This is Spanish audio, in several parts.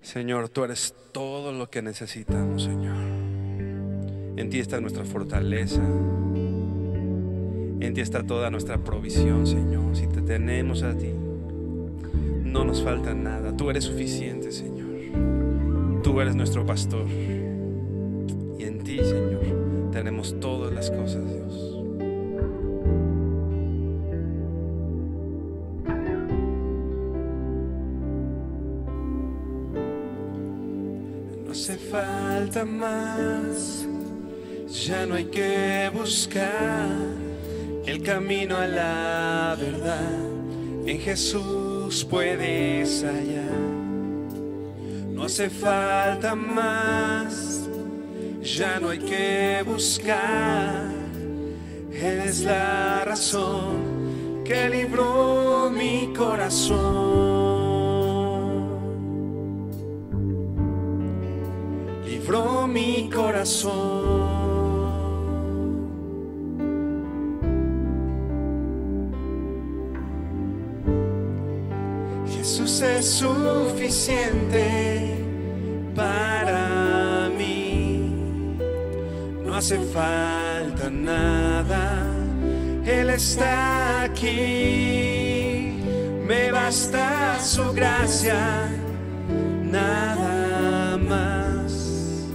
Señor, tú eres todo lo que necesitamos, Señor. En ti está nuestra fortaleza. En ti está toda nuestra provisión, Señor. Si te tenemos a ti, no nos falta nada. Tú eres suficiente, Señor. Tú eres nuestro pastor. Y en ti, Señor, tenemos todas las cosas, Dios. No hace falta más. Ya no hay que buscar el camino a la verdad. En Jesús puedes hallar. No hace falta más. Ya no hay que buscar. Él es la razón que libró mi corazón. Libró mi corazón. Jesús es suficiente para mí. No hace falta nada. Él está aquí. Me basta su gracia, nada más.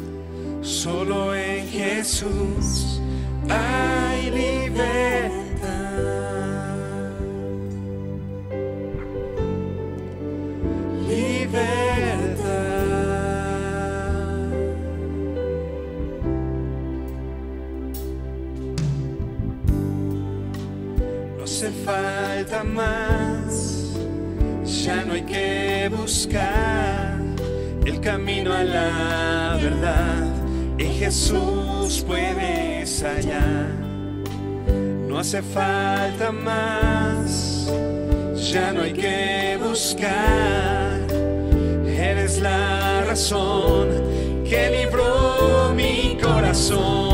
Solo en Jesús hay libertad. No hace falta más. Ya no hay que buscar el camino a la verdad. En Jesús puedes hallar. No hace falta más. Ya no hay que buscar. Eres la razón que libró mi corazón.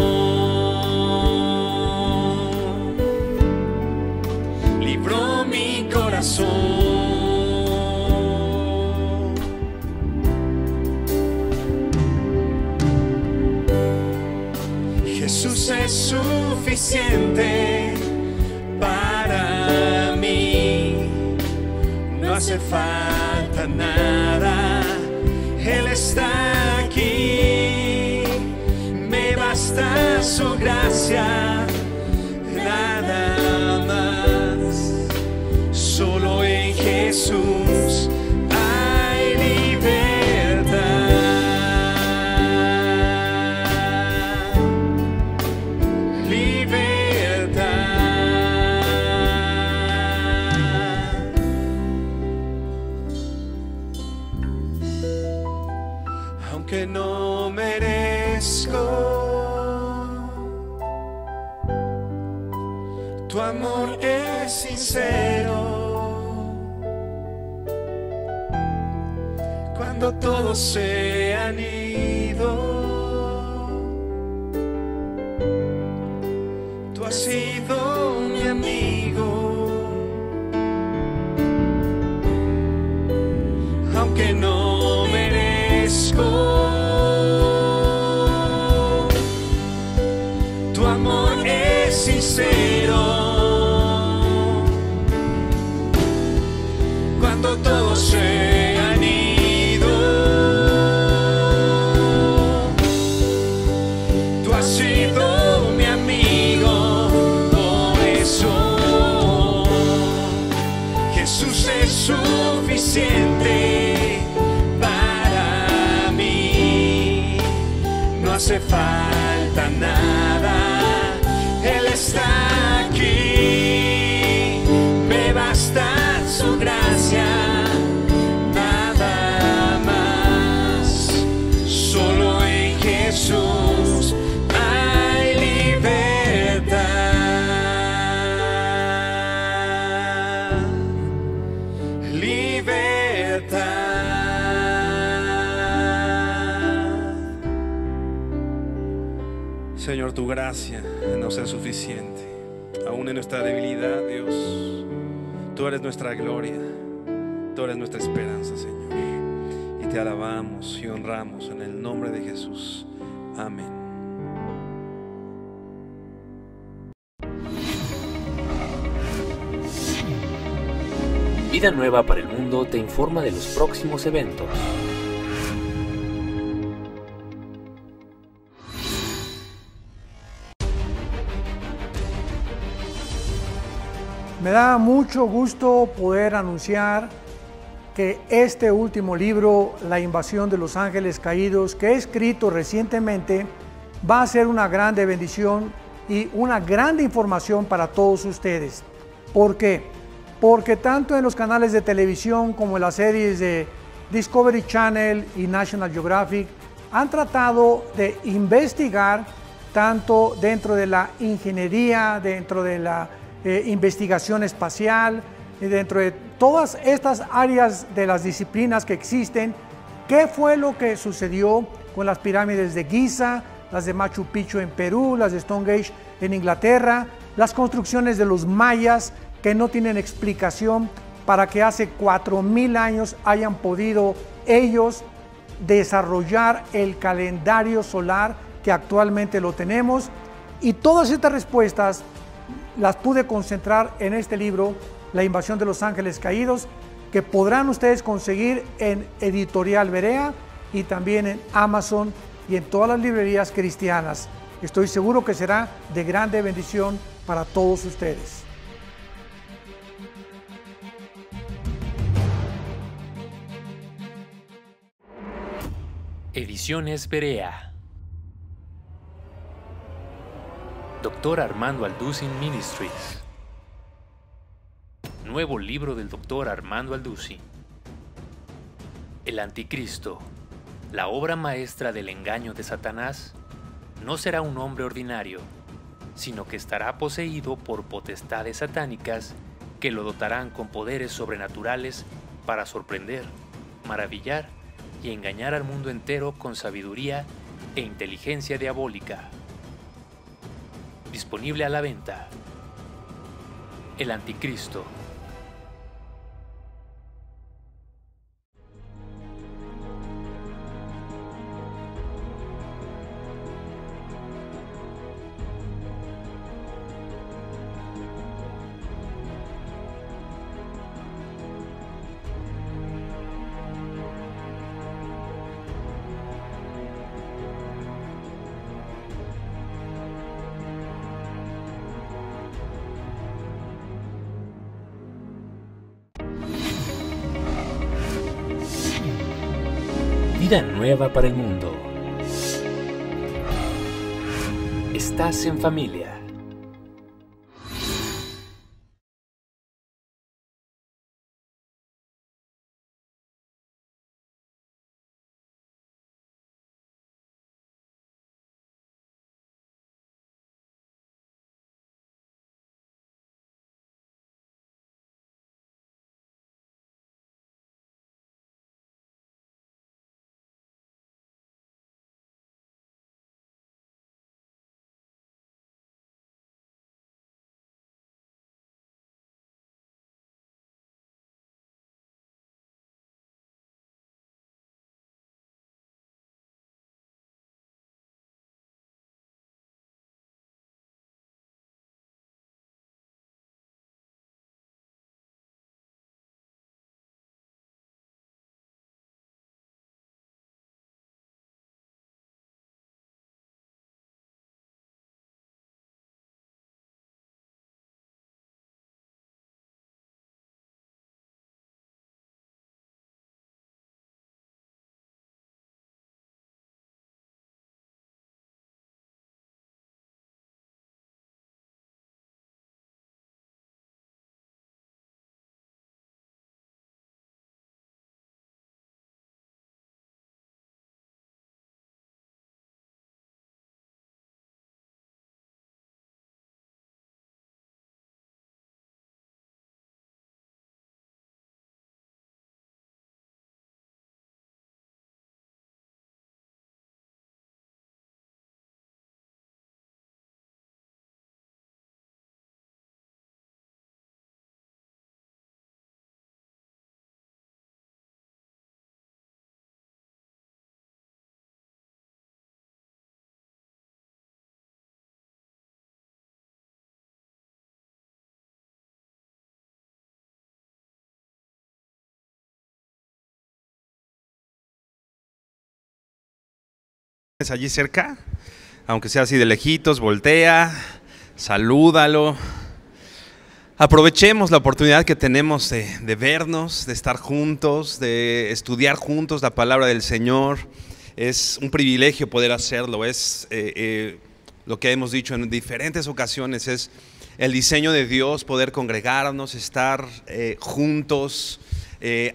Libró mi corazón. Jesús es suficiente para mí. No hace falta nada. Él está aquí. Me basta su gracia, nada más. Solo en Jesús hay libertad. Libertad. Aunque no merezco tu amor es sincero. Cuando todos se han ido, tú has sido mi amigo. Aunque no merezco tu amor es sincero. Cuando todos se han ido, tú has sido mi amigo. Por eso Jesús es suficiente para mí. No hace falta nada. Él está aquí. Me basta su gracia, nada más. Solo en Jesús hay libertad. Libertad. Señor, tu gracia nos es suficiente. Aún en nuestra debilidad, Dios, tú eres nuestra gloria, tú eres nuestra esperanza, Señor. Y te alabamos y honramos en el nombre de Jesús. Amén. Vida Nueva para el Mundo te informa de los próximos eventos. Me da mucho gusto poder anunciar que este último libro, La invasión de los ángeles caídos, que he escrito recientemente, va a ser una grande bendición y una grande información para todos ustedes. ¿Por qué? Porque tanto en los canales de televisión como en las series de Discovery Channel y National Geographic han tratado de investigar tanto dentro de la ingeniería, dentro de la investigación espacial, dentro de todas estas áreas de las disciplinas que existen, qué fue lo que sucedió con las pirámides de Giza, las de Machu Picchu en Perú, las de Stonehenge en Inglaterra, las construcciones de los mayas que no tienen explicación para que hace 4000 años hayan podido ellos desarrollar el calendario solar que actualmente lo tenemos. Y todas estas respuestas las pude concentrar en este libro, La invasión de los ángeles caídos, que podrán ustedes conseguir en Editorial Berea y también en Amazon y en todas las librerías cristianas. Estoy seguro que será de grande bendición para todos ustedes. Ediciones Berea. Dr. Armando Alducin Ministries. Nuevo libro del Dr. Armando Alducin. El Anticristo, la obra maestra del engaño de Satanás, no será un hombre ordinario, sino que estará poseído por potestades satánicas que lo dotarán con poderes sobrenaturales para sorprender, maravillar y engañar al mundo entero con sabiduría e inteligencia diabólica. Disponible a la venta. El Anticristo. Vida nueva para el mundo. Estás en familia. allí cerca, aunque sea así de lejitos, voltea, salúdalo. Aprovechemos la oportunidad que tenemos de vernos, de estar juntos, de estudiar juntos la palabra del Señor. Es un privilegio poder hacerlo, es lo que hemos dicho en diferentes ocasiones, es el diseño de Dios, poder congregarnos, estar juntos,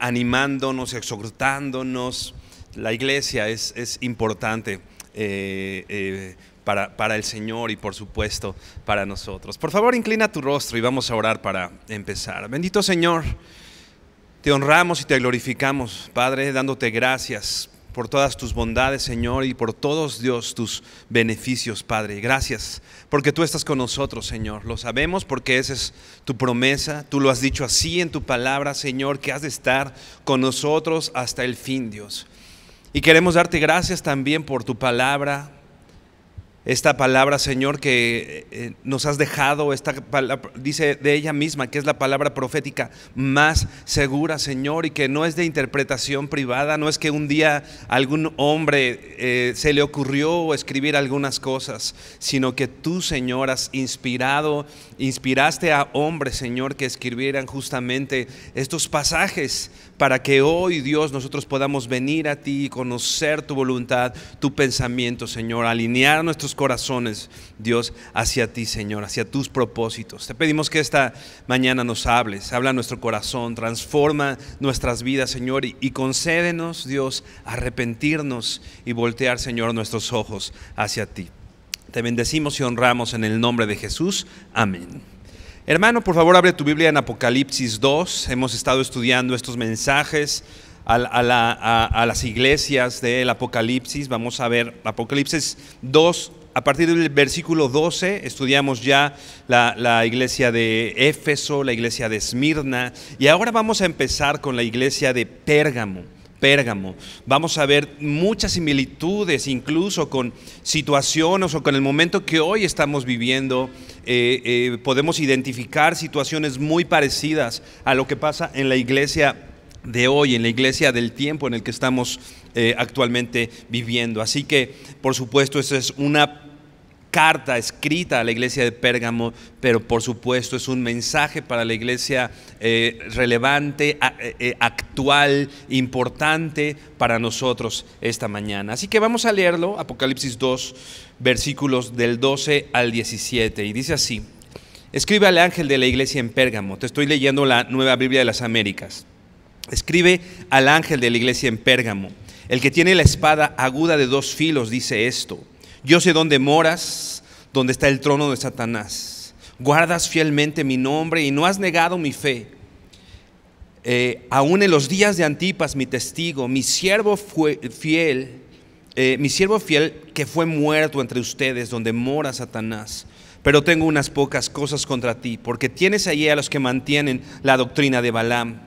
animándonos, exhortándonos. La iglesia es importante para el Señor y por supuesto para nosotros. Por favor, inclina tu rostro y vamos a orar para empezar. Bendito Señor, te honramos y te glorificamos, Padre, dándote gracias por todas tus bondades, Señor, y por todos, Dios, tus beneficios, Padre. Gracias porque tú estás con nosotros, Señor. Lo sabemos porque esa es tu promesa. Tú lo has dicho así en tu palabra, Señor, que has de estar con nosotros hasta el fin, Dios. Y queremos darte gracias también por tu palabra, esta palabra, Señor, que nos has dejado. Esta palabra, dice de ella misma que es la palabra profética más segura, Señor, y que no es de interpretación privada. No es que un día algún hombre se le ocurrió escribir algunas cosas, sino que tú, Señor, has inspiraste a hombres, Señor, que escribieran justamente estos pasajes para que hoy, Dios, nosotros podamos venir a ti y conocer tu voluntad, tu pensamiento, Señor, alinear nuestros corazones, Dios, hacia ti, Señor, hacia tus propósitos. Te pedimos que esta mañana nos hables, habla nuestro corazón, transforma nuestras vidas, Señor, y concédenos, Dios, arrepentirnos y voltear, Señor, nuestros ojos hacia ti. Te bendecimos y honramos en el nombre de Jesús. Amén. Hermano, por favor, abre tu Biblia en Apocalipsis 2. Hemos estado estudiando estos mensajes a las iglesias del Apocalipsis. Vamos a ver Apocalipsis 2, a partir del versículo 12. Estudiamos ya la iglesia de Éfeso, la iglesia de Esmirna, y ahora vamos a empezar con la iglesia de Pérgamo. Vamos a ver muchas similitudes, incluso con situaciones o con el momento que hoy estamos viviendo. Podemos identificar situaciones muy parecidas a lo que pasa en la iglesia de hoy, en la iglesia del tiempo en el que estamos actualmente viviendo. Así que, por supuesto, esta es una carta escrita a la iglesia de Pérgamo, pero por supuesto es un mensaje para la iglesia relevante, actual, importante para nosotros esta mañana. Así que vamos a leerlo, Apocalipsis 2, versículos del 12 al 17, y dice así: escribe al ángel de la iglesia en Pérgamo. Te estoy leyendo la Nueva Biblia de las Américas. Escribe al ángel de la iglesia en Pérgamo: el que tiene la espada aguda de dos filos dice esto: yo sé dónde moras, dónde está el trono de Satanás. Guardas fielmente mi nombre y no has negado mi fe. Aún en los días de Antipas, mi testigo, mi siervo fiel que fue muerto entre ustedes, donde mora Satanás. Pero tengo unas pocas cosas contra ti, porque tienes allí a los que mantienen la doctrina de Balaam,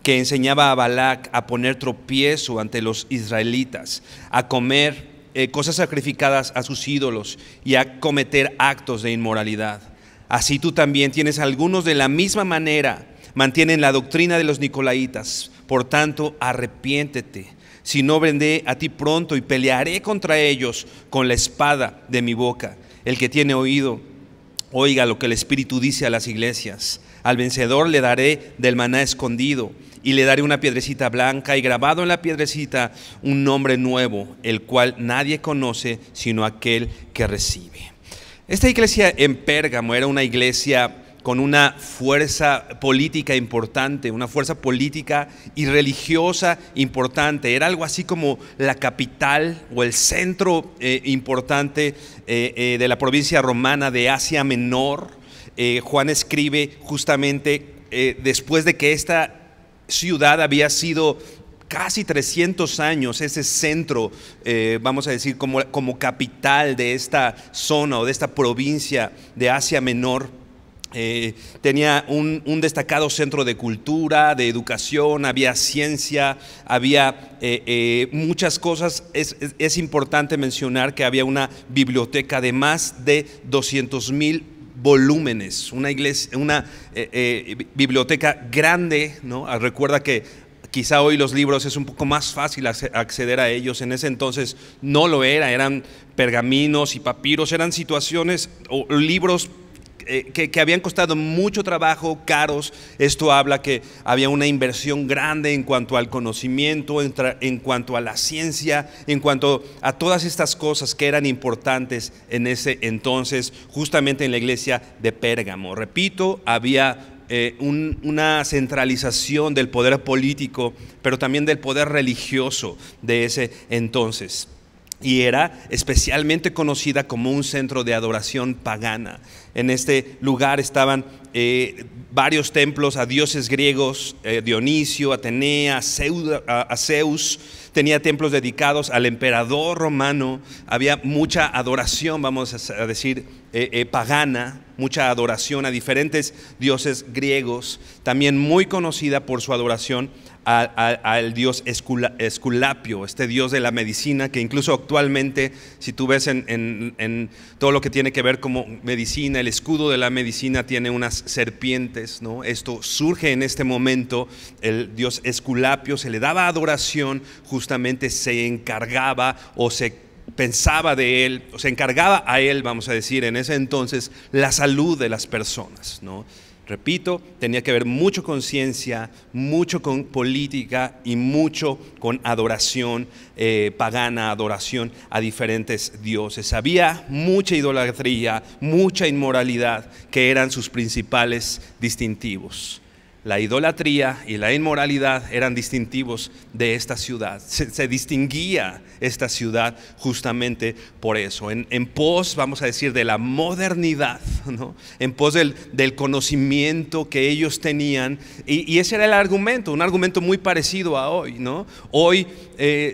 que enseñaba a Balac a poner tropiezo ante los israelitas, a comer cosas sacrificadas a sus ídolos y a cometer actos de inmoralidad. Así tú también tienes algunos de la misma manera, mantienen la doctrina de los nicolaitas. Por tanto, arrepiéntete, si no vendré a ti pronto y pelearé contra ellos con la espada de mi boca. El que tiene oído, oiga lo que el Espíritu dice a las iglesias. Al vencedor le daré del maná escondido, y le daré una piedrecita blanca, y grabado en la piedrecita un nombre nuevo, el cual nadie conoce sino aquel que recibe. Esta iglesia en Pérgamo era una iglesia con una fuerza política importante, una fuerza política y religiosa importante. Era algo así como la capital o el centro importante de la provincia romana de Asia Menor. Juan escribe justamente después de que esta ciudad había sido casi 300 años ese centro, vamos a decir, como capital de esta zona o de esta provincia de Asia Menor. Tenía un destacado centro de cultura, de educación, había ciencia, había muchas cosas. Es importante mencionar que había una biblioteca de más de 200,000 volúmenes, una biblioteca grande, ¿no? Recuerda que Quizá hoy los libros es un poco más fácil acceder a ellos. En ese entonces no lo era, eran pergaminos y papiros, eran situaciones o libros que habían costado mucho trabajo, caros. Esto habla que había una inversión grande en cuanto al conocimiento, en cuanto a la ciencia, en cuanto a todas estas cosas que eran importantes en ese entonces, justamente en la iglesia de Pérgamo. Repito, había una centralización del poder político, pero también del poder religioso de ese entonces. Y era especialmente conocida como un centro de adoración pagana. En este lugar estaban varios templos a dioses griegos, Dionisio, Atenea, a Zeus. Tenía templos dedicados al emperador romano. Había mucha adoración, vamos a decir, pagana, mucha adoración a diferentes dioses griegos. También muy conocida por su adoración al dios Esculapio, este dios de la medicina, que incluso actualmente, si tú ves en todo lo que tiene que ver como medicina, el escudo de la medicina tiene unas serpientes, ¿no? Esto surge en este momento. El dios Esculapio se le daba adoración, justamente se encargaba o se pensaba de él, o se encargaba a él, vamos a decir, en ese entonces, la salud de las personas, ¿no? Repito, tenía que ver mucho con ciencia, mucho con política y mucho con adoración pagana, adoración a diferentes dioses. Había mucha idolatría, mucha inmoralidad, que eran sus principales distintivos. La idolatría y la inmoralidad eran distintivos de esta ciudad. Se distinguía esta ciudad justamente por eso. En pos, vamos a decir, de la modernidad, ¿no? En pos del conocimiento que ellos tenían. Y ese era el argumento, un argumento muy parecido a hoy, ¿no? Hoy,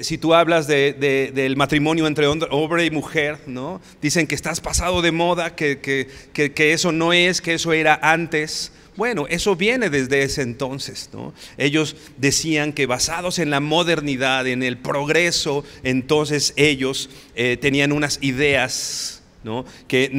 si tú hablas del matrimonio entre hombre y mujer, ¿no? Dicen que estás pasado de moda, que eso no es, que eso era antes. Bueno, eso viene desde ese entonces, ¿no? Ellos decían que basados en la modernidad, en el progreso, entonces ellos tenían unas ideas, ¿no? Que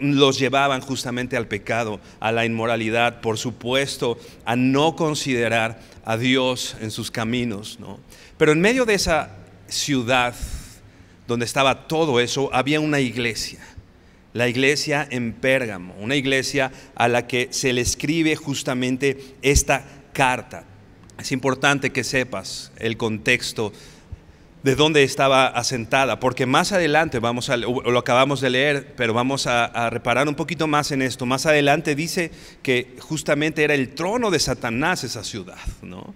los llevaban justamente al pecado, a la inmoralidad, por supuesto, a no considerar a Dios en sus caminos, ¿no? Pero en medio de esa ciudad donde estaba todo eso, había una iglesia. La iglesia en Pérgamo, una iglesia a la que se le escribe justamente esta carta. Es importante que sepas el contexto de dónde estaba asentada, porque más adelante, lo acabamos de leer, pero vamos a reparar un poquito más en esto. Más adelante dice que justamente era el trono de Satanás esa ciudad, ¿no?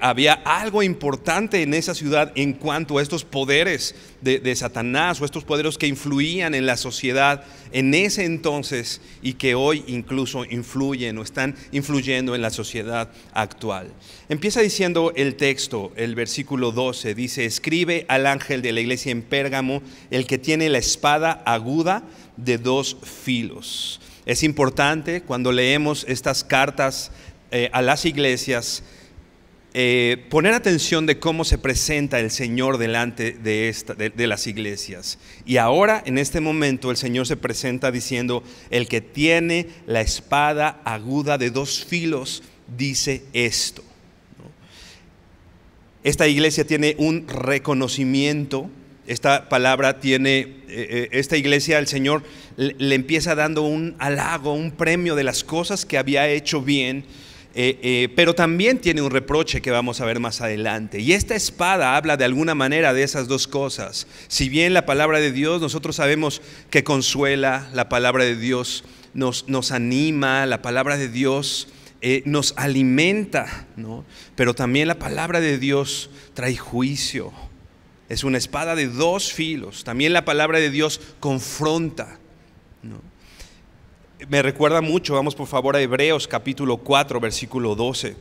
Había algo importante en esa ciudad en cuanto a estos poderes de Satanás, o estos poderes que influían en la sociedad en ese entonces y que hoy incluso influyen o están influyendo en la sociedad actual. Empieza diciendo el texto, el versículo 12, dice: escribe al ángel de la iglesia en Pérgamo, el que tiene la espada aguda de 2 filos. Es importante cuando leemos estas cartas a las iglesias, poner atención de cómo se presenta el Señor delante de las iglesias. Y ahora, en este momento, el Señor se presenta diciendo: el que tiene la espada aguda de 2 filos dice esto, ¿no? Esta iglesia tiene un reconocimiento. Esta palabra tiene, esta iglesia, el Señor le empieza dando un halago, un premio de las cosas que había hecho bien. Pero también tiene un reproche que vamos a ver más adelante. Y esta espada habla de alguna manera de esas 2 cosas. Si bien la palabra de Dios nosotros sabemos que consuela, la palabra de Dios nos anima, la palabra de Dios nos alimenta, ¿no? Pero también la palabra de Dios trae juicio. Es una espada de 2 filos. También la palabra de Dios confronta, ¿no? Me recuerda mucho, vamos por favor a Hebreos capítulo 4, versículo 12.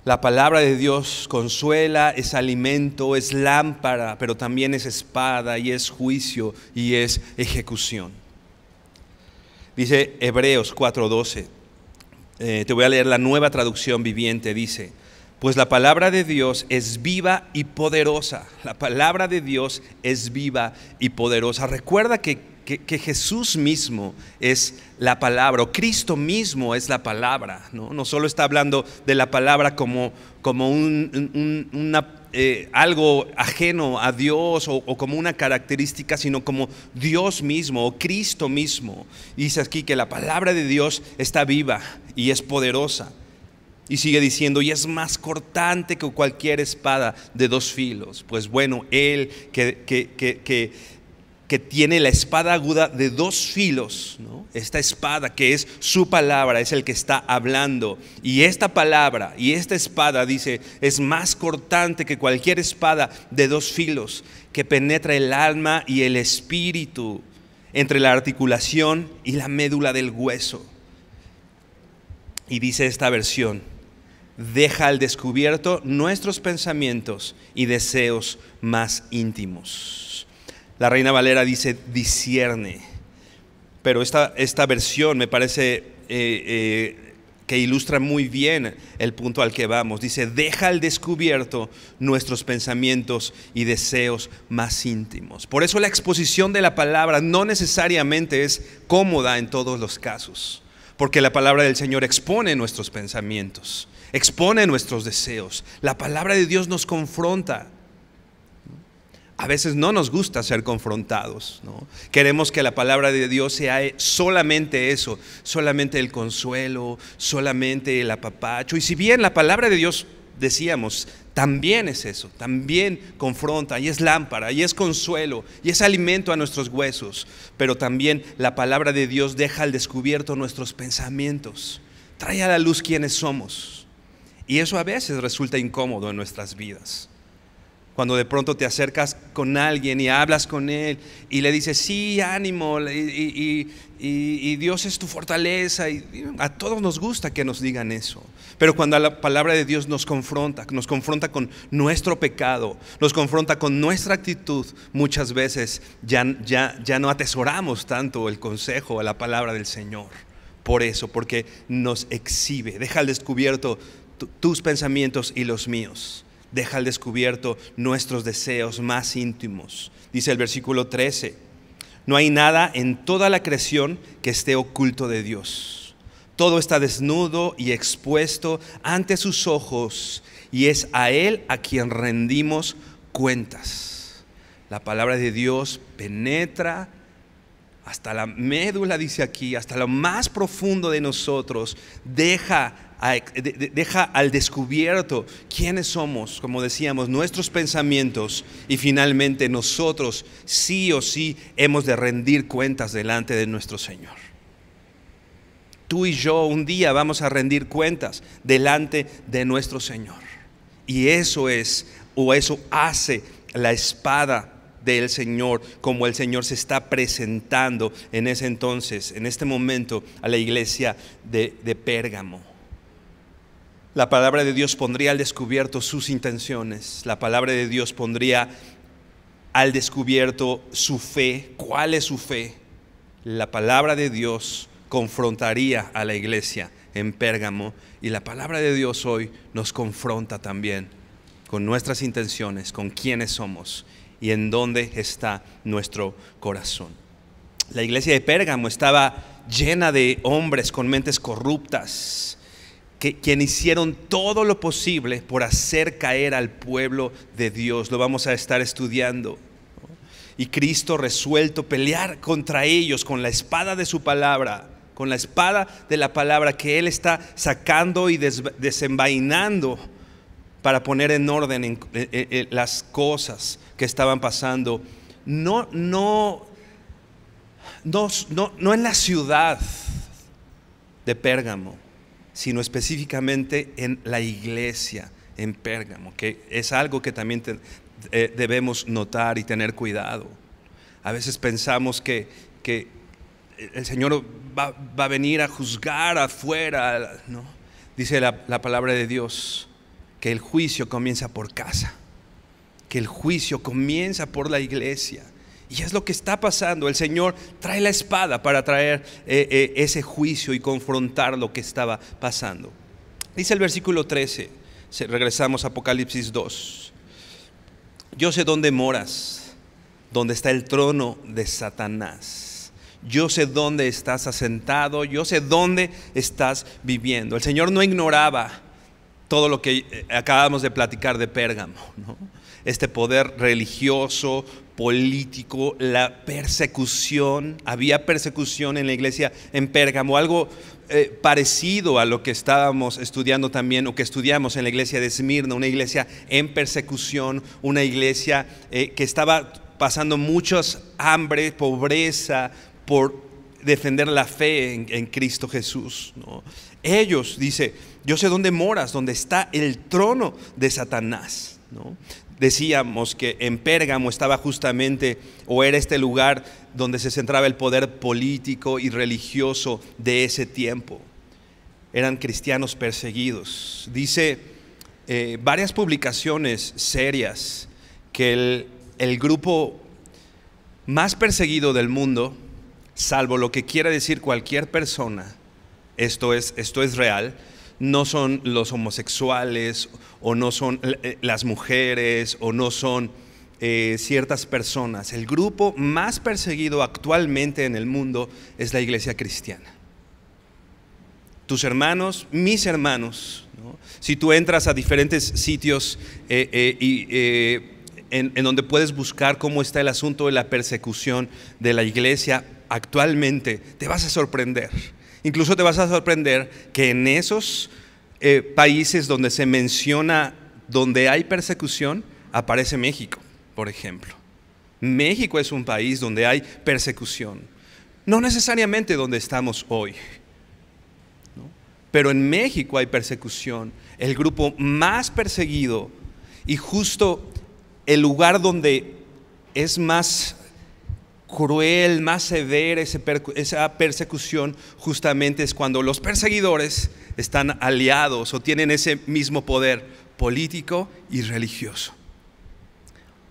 La palabra de Dios consuela, es alimento, es lámpara, pero también es espada y es juicio y es ejecución. Dice Hebreos 4:12, te voy a leer la Nueva Traducción Viviente, dice: pues la palabra de Dios es viva y poderosa. La palabra de Dios es viva y poderosa. Recuerda que que Jesús mismo es la palabra, o Cristo mismo es la palabra, ¿no? No solo está hablando de la palabra como algo ajeno a Dios o como una característica, sino como Dios mismo o Cristo mismo. Dice aquí que la palabra de Dios está viva y es poderosa. Y sigue diciendo, y es más cortante que cualquier espada de dos filos. Pues bueno, Él que tiene la espada aguda de dos filos, ¿no? Esta espada que es su palabra es el que está hablando. Y esta palabra y esta espada, dice, es más cortante que cualquier espada de dos filos, que penetra el alma y el espíritu, entre la articulación y la médula del hueso. Y dice esta versión, deja al descubierto nuestros pensamientos y deseos más íntimos. La Reina Valera dice discierne, pero esta versión me parece que ilustra muy bien el punto al que vamos. Dice, deja al descubierto nuestros pensamientos y deseos más íntimos. Por eso la exposición de la palabra no necesariamente es cómoda en todos los casos, porque la palabra del Señor expone nuestros pensamientos, expone nuestros deseos. La palabra de Dios nos confronta. A veces no nos gusta ser confrontados, ¿no? Queremos que la palabra de Dios sea solamente eso, solamente el consuelo, solamente el apapacho. Y si bien la palabra de Dios, decíamos, también es eso, también confronta y es lámpara y es consuelo y es alimento a nuestros huesos, pero también la palabra de Dios deja al descubierto nuestros pensamientos, trae a la luz quiénes somos, y eso a veces resulta incómodo en nuestras vidas. Cuando de pronto te acercas con alguien y hablas con él y le dices, sí, ánimo, y Dios es tu fortaleza, y a todos nos gusta que nos digan eso. Pero cuando la palabra de Dios nos confronta con nuestro pecado, nos confronta con nuestra actitud, muchas veces ya no atesoramos tanto el consejo, la palabra del Señor. Por eso, porque nos exhibe, deja al descubierto tus pensamientos y los míos. Deja al descubierto nuestros deseos más íntimos. Dice el versículo 13, no hay nada en toda la creación que esté oculto de Dios. Todo está desnudo y expuesto ante sus ojos, y es a Él a quien rendimos cuentas. La palabra de Dios penetra hasta la médula, dice aquí, hasta lo más profundo de nosotros, deja al descubierto quiénes somos, como decíamos, nuestros pensamientos, y finalmente nosotros sí o sí hemos de rendir cuentas delante de nuestro Señor. Tú y yo un día vamos a rendir cuentas delante de nuestro Señor, y eso hace la espada del Señor, como el Señor se está presentando en ese entonces, en este momento, a la iglesia de Pérgamo. La palabra de Dios pondría al descubierto sus intenciones. La palabra de Dios pondría al descubierto su fe. ¿Cuál es su fe? La palabra de Dios confrontaría a la iglesia en Pérgamo, y la palabra de Dios hoy nos confronta también con nuestras intenciones, con quiénes somos y en dónde está nuestro corazón. La iglesia de Pérgamo estaba llena de hombres con mentes corruptas, quienes hicieron todo lo posible por hacer caer al pueblo de Dios. Lo vamos a estar estudiando, ¿no? Y Cristo, resuelto pelear contra ellos con la espada de su palabra, con la espada de la palabra que Él está sacando y desenvainando para poner en orden las cosas que estaban pasando, no en la ciudad de Pérgamo, sino específicamente en la iglesia en Pérgamo, que es algo que también debemos notar y tener cuidado. A veces pensamos que el Señor va a venir a juzgar afuera, ¿no? Dice la palabra de Dios que el juicio comienza por casa, que el juicio comienza por la iglesia. Y es lo que está pasando. El Señor trae la espada para traer ese juicio y confrontar lo que estaba pasando. Dice el versículo 13, regresamos a Apocalipsis 2. Yo sé dónde moras, donde está el trono de Satanás. yo sé dónde estás asentado, yo sé dónde estás viviendo. El Señor no ignoraba todo lo que acabamos de platicar de Pérgamo, ¿no? Este poder religioso, político, la persecución. Había persecución en la iglesia en Pérgamo, algo parecido a lo que estábamos estudiando también, o que estudiamos en la iglesia de Esmirna, una iglesia en persecución, una iglesia que estaba pasando muchos hambre, pobreza, por defender la fe en Cristo Jesús, ¿no? Ellos, dice, yo sé dónde moras, donde está el trono de Satanás, ¿no? Decíamos que en Pérgamo estaba justamente, o era este lugar donde se centraba el poder político y religioso de ese tiempo. Eran cristianos perseguidos. Dice varias publicaciones serias que el grupo más perseguido del mundo, salvo lo que quiera decir cualquier persona, esto es real, no son los homosexuales, o no son las mujeres, o no son ciertas personas. El grupo más perseguido actualmente en el mundo es la iglesia cristiana. Tus hermanos, mis hermanos, ¿no? Si tú entras a diferentes sitios en donde puedes buscar cómo está el asunto de la persecución de la iglesia actualmente, te vas a sorprender. Incluso te vas a sorprender que en esos países donde se menciona donde hay persecución, aparece México, por ejemplo. México es un país donde hay persecución, no necesariamente donde estamos hoy, ¿no? Pero en México hay persecución, el grupo más perseguido, y justo el lugar donde es más cruel, más severa esa persecución, justamente es cuando los perseguidores están aliados o tienen ese mismo poder político y religioso.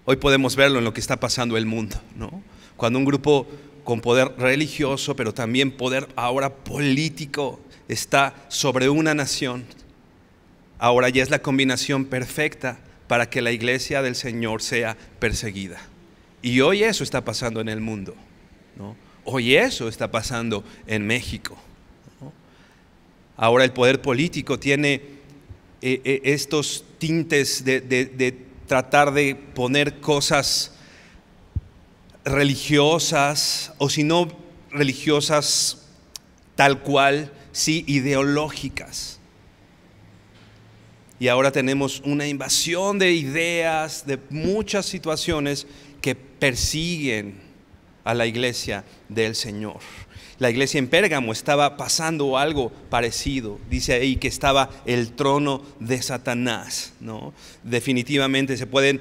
Hoy podemos verlo en lo que está pasando en el mundo, ¿no? Cuando un grupo con poder religioso, pero también poder ahora político, está sobre una nación, ahora ya es la combinación perfecta para que la iglesia del Señor sea perseguida. Y hoy eso está pasando en el mundo, ¿no? Hoy eso está pasando en México, ¿no? Ahora el poder político tiene estos tintes de tratar de poner cosas religiosas, o si no religiosas tal cual, sí ideológicas. Y ahora tenemos una invasión de ideas, de muchas situaciones que persiguen a la iglesia del Señor. La iglesia en Pérgamo estaba pasando algo parecido. Dice ahí que estaba el trono de Satanás, ¿no? Definitivamente se pueden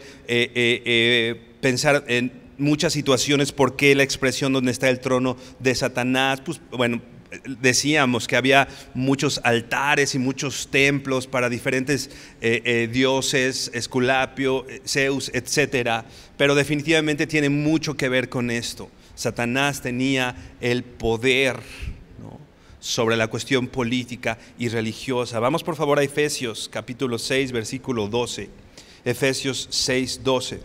pensar en muchas situaciones por qué la expresión donde está el trono de Satanás. Pues bueno, decíamos que había muchos altares y muchos templos para diferentes dioses, Esculapio, Zeus, etcétera, pero definitivamente tiene mucho que ver con esto. Satanás tenía el poder, ¿no?, sobre la cuestión política y religiosa. Vamos por favor a Efesios capítulo 6, versículo 12. Efesios 6, 12.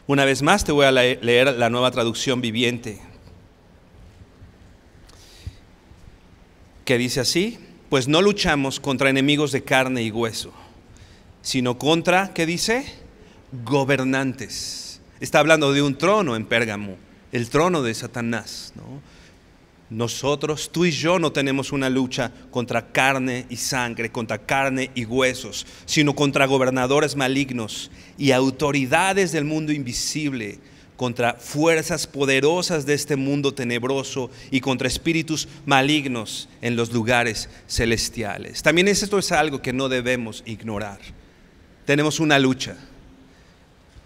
Una vez más te voy a leer la Nueva Traducción Viviente, que dice así: pues no luchamos contra enemigos de carne y hueso, sino contra, ¿qué dice? Gobernantes. Está hablando de un trono en Pérgamo, el trono de Satanás, ¿no? Nosotros, tú y yo, no tenemos una lucha contra carne y sangre, contra carne y huesos, sino contra gobernadores malignos y autoridades del mundo invisible, contra fuerzas poderosas de este mundo tenebroso y contra espíritus malignos en los lugares celestiales. También esto es algo que no debemos ignorar. Tenemos una lucha.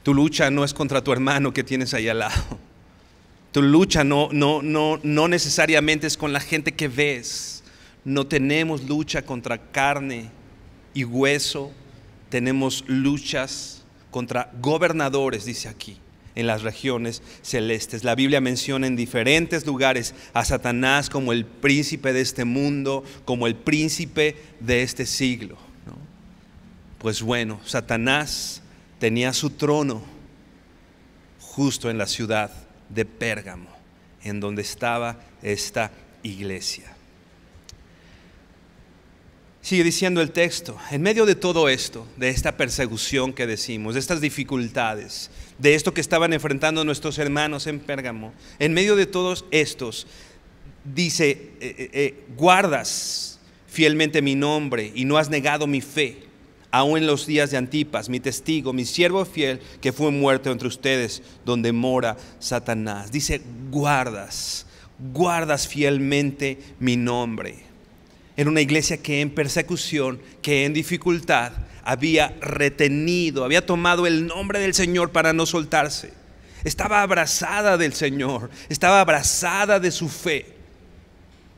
Tu lucha no es contra tu hermano que tienes ahí al lado. Tu lucha no necesariamente es con la gente que ves. No tenemos lucha contra carne y hueso. Tenemos luchas contra gobernadores, dice aquí, en las regiones celestes. La Biblia menciona en diferentes lugares a Satanás como el príncipe de este mundo, como el príncipe de este siglo, ¿no? Pues bueno, Satanás tenía su trono justo en la ciudad de Pérgamo, en donde estaba esta iglesia. Sigue diciendo el texto, en medio de todo esto, de esta persecución que decimos, de estas dificultades, de esto que estaban enfrentando nuestros hermanos en Pérgamo, en medio de todos estos, dice, guardas fielmente mi nombre y no has negado mi fe, aún en los días de Antipas, mi testigo, mi siervo fiel, que fue muerto entre ustedes, donde mora Satanás. Dice, guardas fielmente mi nombre. En una iglesia que en persecución, que en dificultad, había retenido, había tomado el nombre del Señor para no soltarse. Estaba abrazada del Señor, estaba abrazada de su fe.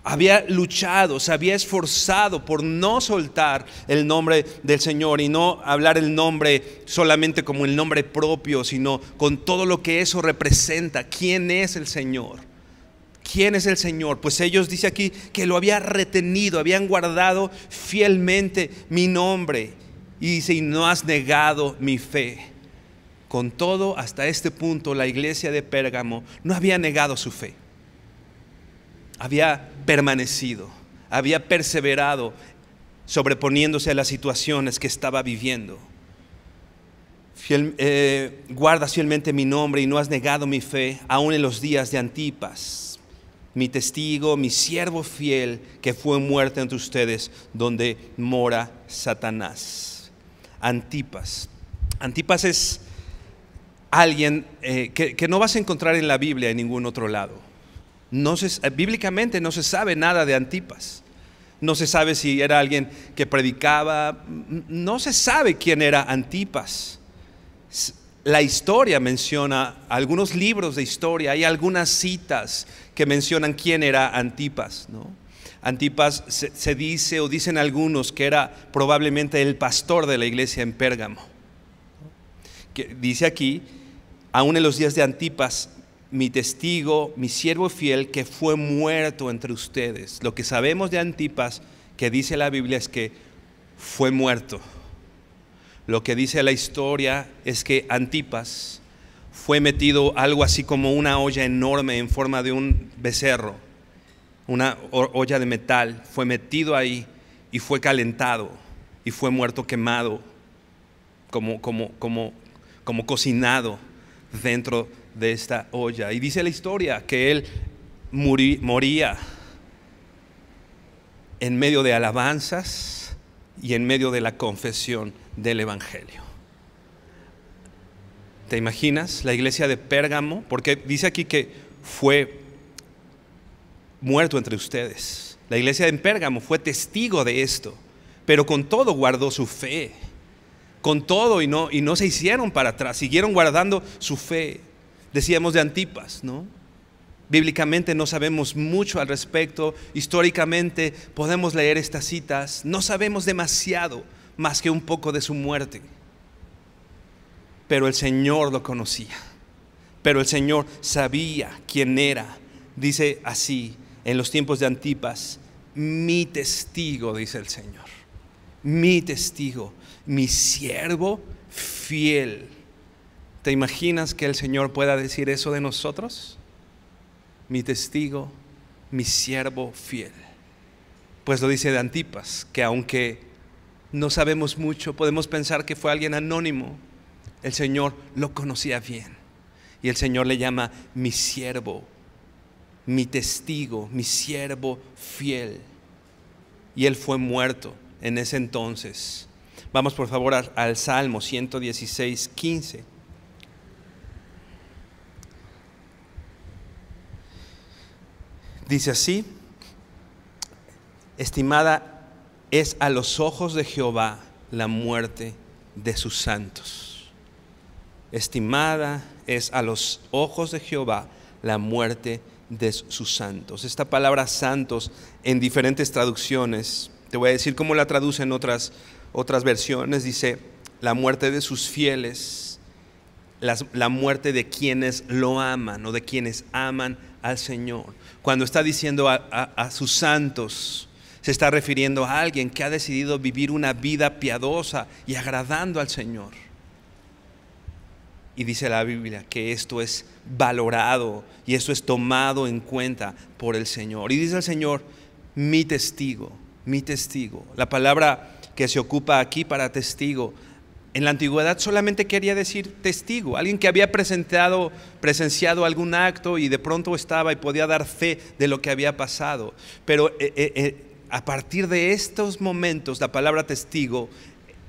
Había luchado, se había esforzado por no soltar el nombre del Señor y no hablar el nombre solamente como el nombre propio, sino con todo lo que eso representa. ¿Quién es el Señor? ¿Quién es el Señor? Pues ellos, dice aquí, que lo había retenido, habían guardado fielmente mi nombre. Y dice, y no has negado mi fe. Con todo, hasta este punto, la iglesia de Pérgamo no había negado su fe. Había permanecido, había perseverado, sobreponiéndose a las situaciones que estaba viviendo. Guardas fielmente mi nombre y no has negado mi fe, aún en los días de Antipas, mi testigo, mi siervo fiel, que fue muerto entre ustedes, donde mora Satanás. Antipas es alguien que no vas a encontrar en la Biblia en ningún otro lado. Bíblicamente no se sabe nada de Antipas. No se sabe si era alguien que predicaba. No se sabe quién era Antipas. La historia menciona, algunos libros de historia, hay algunas citas que mencionan quién era Antipas, ¿no? Antipas se dice, o dicen algunos, que era probablemente el pastor de la iglesia en Pérgamo. Que dice aquí, aún en los días de Antipas, mi testigo, mi siervo fiel, que fue muerto entre ustedes. Lo que sabemos de Antipas, que dice la Biblia, es que fue muerto. Lo que dice la historia es que Antipas fue metido algo así como una olla enorme en forma de un becerro, una olla de metal, fue metido ahí y fue calentado y fue muerto quemado, como cocinado dentro de esta olla. Y dice la historia que él moría en medio de alabanzas y en medio de la confesión del Evangelio. ¿Te imaginas la iglesia de Pérgamo? Porque dice aquí que fue muerto entre ustedes. La iglesia en Pérgamo fue testigo de esto, pero con todo guardó su fe. Con todo y no se hicieron para atrás, siguieron guardando su fe. Decíamos de Antipas, ¿no? Bíblicamente no sabemos mucho al respecto. Históricamente podemos leer estas citas. No sabemos demasiado más que un poco de su muerte. Pero el Señor lo conocía. Pero el Señor sabía quién era. Dice así, en los tiempos de Antipas, mi testigo, dice el Señor. Mi testigo, mi siervo fiel. ¿Te imaginas que el Señor pueda decir eso de nosotros? Mi testigo, mi siervo fiel. Pues lo dice de Antipas, que aunque no sabemos mucho, podemos pensar que fue alguien anónimo. El Señor lo conocía bien. Y el Señor le llama mi siervo, mi testigo, mi siervo fiel. Y él fue muerto en ese entonces. Vamos por favor al Salmo 116, 15. Dice así: estimada es a los ojos de Jehová la muerte de sus santos. Estimada es a los ojos de Jehová la muerte de sus santos. Esta palabra santos en diferentes traducciones, te voy a decir cómo la traducen otras versiones. Dice la muerte de sus fieles, la muerte de quienes lo aman o de quienes aman al Señor. Cuando está diciendo a sus santos, se está refiriendo a alguien que ha decidido vivir una vida piadosa y agradando al Señor. Y dice la Biblia que esto es valorado y esto es tomado en cuenta por el Señor. Y dice el Señor, mi testigo, mi testigo. La palabra que se ocupa aquí para testigo, en la antigüedad solamente quería decir testigo, alguien que había presenciado algún acto y de pronto estaba y podía dar fe de lo que había pasado. Pero a partir de estos momentos, la palabra testigo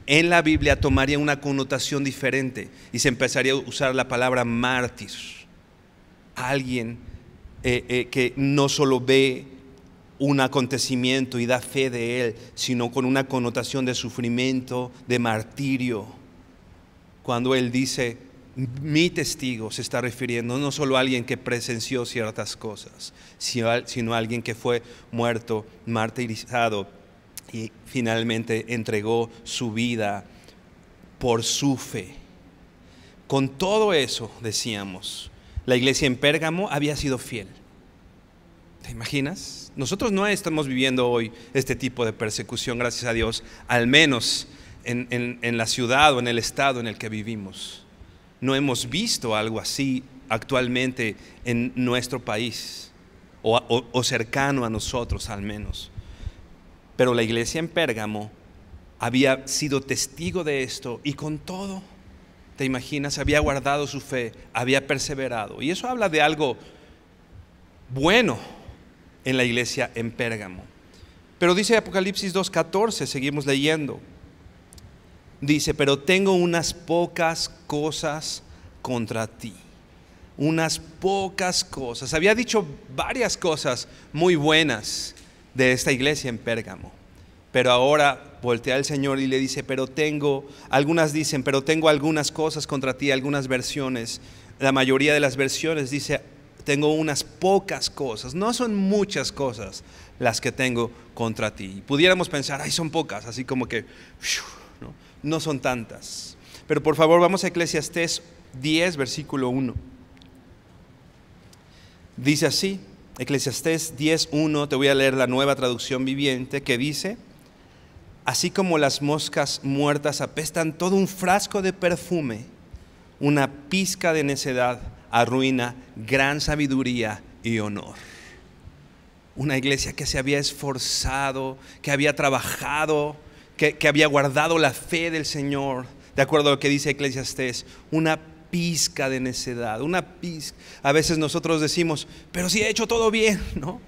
en la Biblia tomaría una connotación diferente y se empezaría a usar la palabra mártir. Alguien que no solo ve un acontecimiento y da fe de él, sino con una connotación de sufrimiento, de martirio. Cuando él dice mi testigo, se está refiriendo no solo a alguien que presenció ciertas cosas, sino a alguien que fue muerto, martirizado y finalmente entregó su vida por su fe. Con todo eso, decíamos, la iglesia en Pérgamo había sido fiel. ¿Te imaginas? Nosotros no estamos viviendo hoy este tipo de persecución, gracias a Dios, al menos en la ciudad o en el estado en el que vivimos. No hemos visto algo así actualmente en nuestro país o cercano a nosotros al menos. Pero la iglesia en Pérgamo había sido testigo de esto y con todo, ¿te imaginas? Había guardado su fe, había perseverado. Y eso habla de algo bueno en la iglesia en Pérgamo. Pero dice Apocalipsis 2:14, seguimos leyendo. Dice, pero tengo unas pocas cosas contra ti. Unas pocas cosas. Había dicho varias cosas muy buenas de esta iglesia en Pérgamo. Pero ahora voltea al Señor y le dice, algunas dicen, pero tengo algunas cosas contra ti, algunas versiones. La mayoría de las versiones dice, tengo unas pocas cosas. No son muchas cosas las que tengo contra ti. Pudiéramos pensar, ay, son pocas, así como que, no son tantas. Pero por favor, vamos a Eclesiastés 10, versículo 1. Dice así, Eclesiastés 10:1, te voy a leer la Nueva Traducción Viviente, que dice, así como las moscas muertas apestan todo un frasco de perfume, una pizca de necedad arruina gran sabiduría y honor. Una iglesia que se había esforzado, que había trabajado, que había guardado la fe del Señor, de acuerdo a lo que dice Eclesiastés, una pizca de necedad, una pizca. A veces nosotros decimos, pero si he hecho todo bien, ¿no?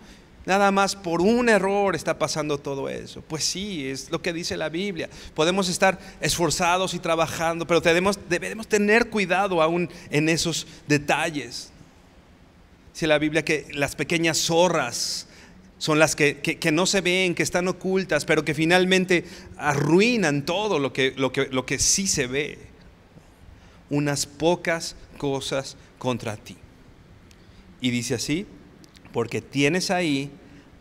Nada más por un error está pasando todo eso. Pues sí, es lo que dice la Biblia. Podemos estar esforzados y trabajando, pero debemos tener cuidado aún en esos detalles. Dice la Biblia que las pequeñas zorras son las que no se ven, que están ocultas, pero que finalmente arruinan todo lo que sí se ve. Unas pocas cosas contra ti. Y dice así, porque tienes ahí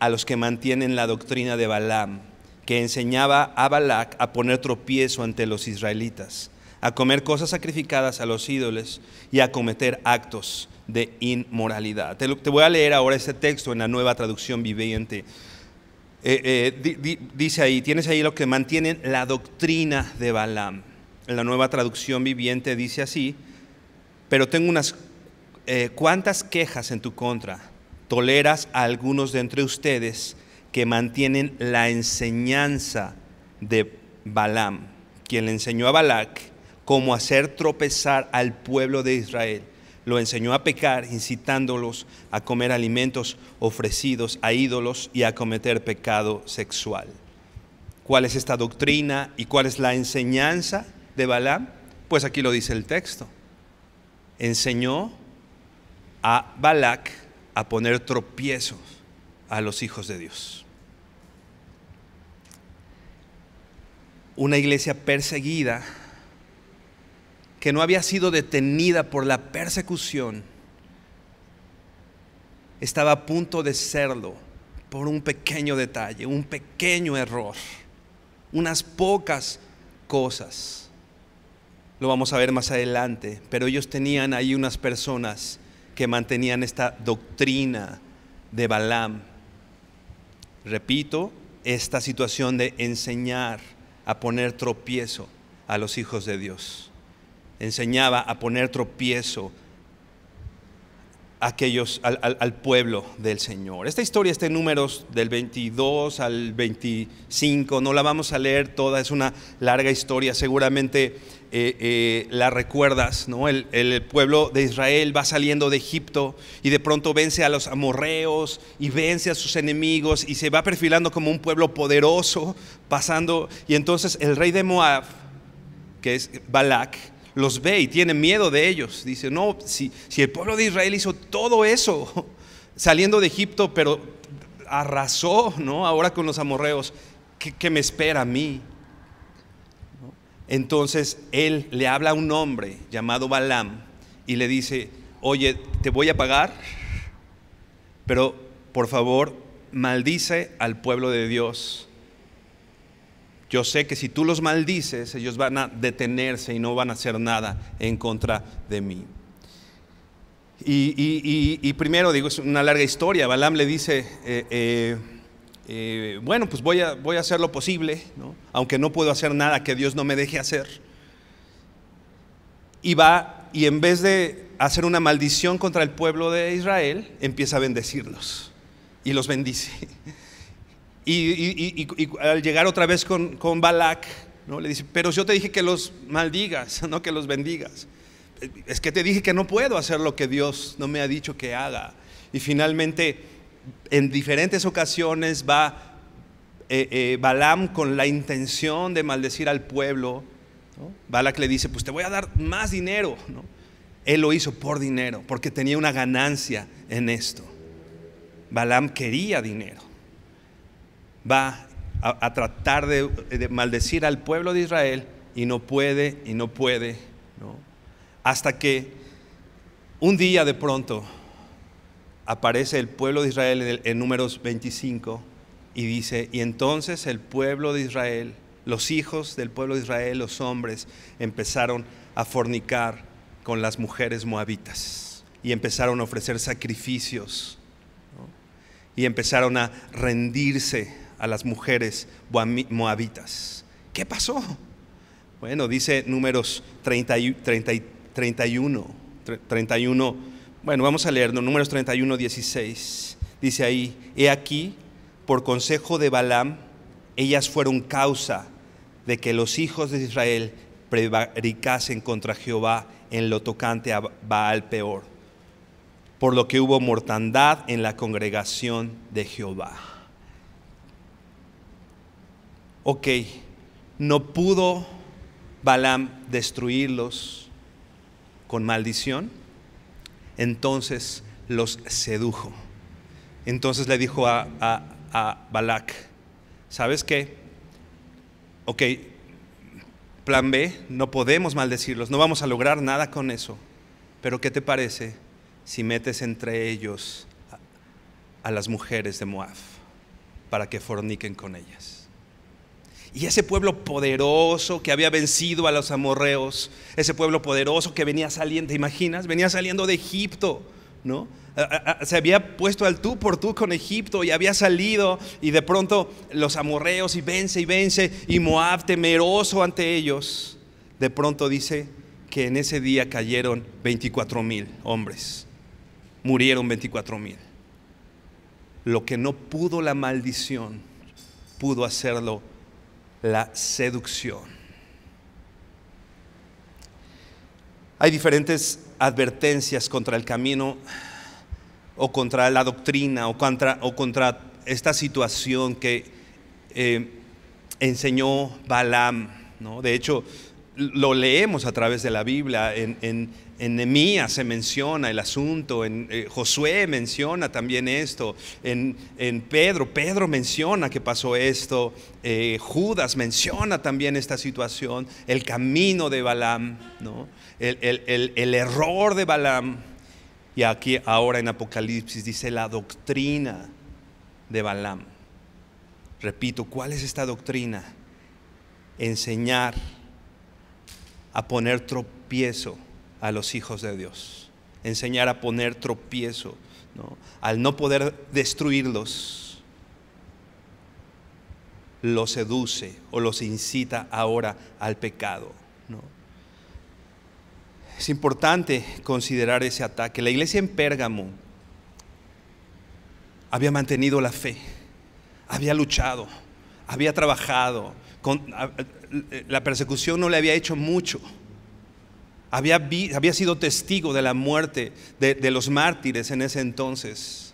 a los que mantienen la doctrina de Balaam, que enseñaba a Balac a poner tropiezo ante los israelitas, a comer cosas sacrificadas a los ídolos y a cometer actos de inmoralidad. Te voy a leer ahora este texto en la Nueva Traducción Viviente. Dice ahí, tienes ahí los que mantienen la doctrina de Balaam. En la Nueva Traducción Viviente dice así, pero tengo unas cuantas quejas en tu contra. Toleras a algunos de entre ustedes que mantienen la enseñanza de Balaam, quien le enseñó a Balac cómo hacer tropezar al pueblo de Israel. Lo enseñó a pecar, incitándolos a comer alimentos ofrecidos a ídolos y a cometer pecado sexual. ¿Cuál es esta doctrina y cuál es la enseñanza de Balaam? Pues aquí lo dice el texto. Enseñó a Balac a poner tropiezos a los hijos de Dios. Una iglesia perseguida que no había sido detenida por la persecución, estaba a punto de serlo por un pequeño detalle, un pequeño error, unas pocas cosas. Lo vamos a ver más adelante, pero ellos tenían ahí unas personas que mantenían esta doctrina de Balaam. Repito, esta situación de enseñar a poner tropiezo a los hijos de Dios. enseñaba a poner tropiezo al pueblo del Señor. Esta historia está en Números del 22 al 25, no la vamos a leer toda, es una larga historia, seguramente la recuerdas, ¿no? El pueblo de Israel va saliendo de Egipto y de pronto vence a los amorreos y vence a sus enemigos y se va perfilando como un pueblo poderoso, pasando, y entonces el rey de Moab, que es Balac, los ve y tiene miedo de ellos. Dice, no, si el pueblo de Israel hizo todo eso saliendo de Egipto, pero arrasó, ¿no? Ahora con los amorreos, ¿qué me espera a mí? Entonces él le habla a un hombre llamado Balaam y le dice, oye, te voy a pagar, pero por favor maldice al pueblo de Dios. Yo sé que si tú los maldices, ellos van a detenerse y no van a hacer nada en contra de mí. Y primero, digo, es una larga historia. Balaam le dice, bueno, pues voy a hacer lo posible, ¿no? Aunque no puedo hacer nada que Dios no me deje hacer. Y va, y en vez de hacer una maldición contra el pueblo de Israel, empieza a bendecirlos y los bendice. Y al llegar otra vez con Balac, ¿no? Le dice, pero yo te dije que los maldigas, no que los bendigas. Es que te dije que no puedo hacer lo que Dios no me ha dicho que haga. Y finalmente, en diferentes ocasiones va Balaam con la intención de maldecir al pueblo, ¿no? Balac le dice, pues te voy a dar más dinero, ¿no? Él lo hizo por dinero, porque tenía una ganancia en esto. Balaam quería dinero. Va a tratar de maldecir al pueblo de Israel y no puede, ¿no? Hasta que un día de pronto aparece el pueblo de Israel en Números 25 y dice, y entonces el pueblo de Israel, los hijos del pueblo de Israel, los hombres, empezaron a fornicar con las mujeres moabitas y empezaron a ofrecer sacrificios, ¿no? Y empezaron a rendirse a las mujeres moabitas. ¿Qué pasó? Bueno, dice Números 31, bueno, vamos a leerlo, Números 31, 16. Dice ahí, he aquí, por consejo de Balaam, ellas fueron causa de que los hijos de Israel prevaricasen contra Jehová en lo tocante a Baal Peor, por lo que hubo mortandad en la congregación de Jehová. Ok, no pudo Balaam destruirlos con maldición, entonces los sedujo. Entonces le dijo a Balac, ¿sabes qué? Ok, plan B, no podemos maldecirlos, no vamos a lograr nada con eso, pero ¿qué te parece si metes entre ellos a las mujeres de Moab para que forniquen con ellas? Y ese pueblo poderoso que había vencido a los amorreos, ese pueblo poderoso que venía saliendo, ¿te imaginas? Venía saliendo de Egipto, ¿no? Se había puesto al tú por tú con Egipto y había salido, y de pronto los amorreos y vence, y Moab, temeroso ante ellos, de pronto dice que en ese día cayeron 24,000 hombres, murieron 24,000. Lo que no pudo la maldición, pudo hacerlo la seducción. Hay diferentes advertencias contra el camino, o contra la doctrina, o contra esta situación que enseñó Balaam, ¿no? De hecho, lo leemos a través de la Biblia. En Nehemías se menciona el asunto, en Josué menciona también esto, en Pedro menciona que pasó esto, Judas menciona también esta situación, el camino de Balaam, ¿no? El error de Balaam. Y aquí ahora en Apocalipsis dice la doctrina de Balaam. Repito, ¿cuál es esta doctrina? Enseñar a poner tropiezo a los hijos de Dios. Enseñar a poner tropiezo, ¿no? Al no poder destruirlos, los seduce o los incita ahora al pecado, ¿no? Es importante considerar ese ataque. La iglesia en Pérgamo había mantenido la fe, había luchado, había trabajado. La persecución no le había hecho mucho. Había sido testigo de la muerte de los mártires en ese entonces.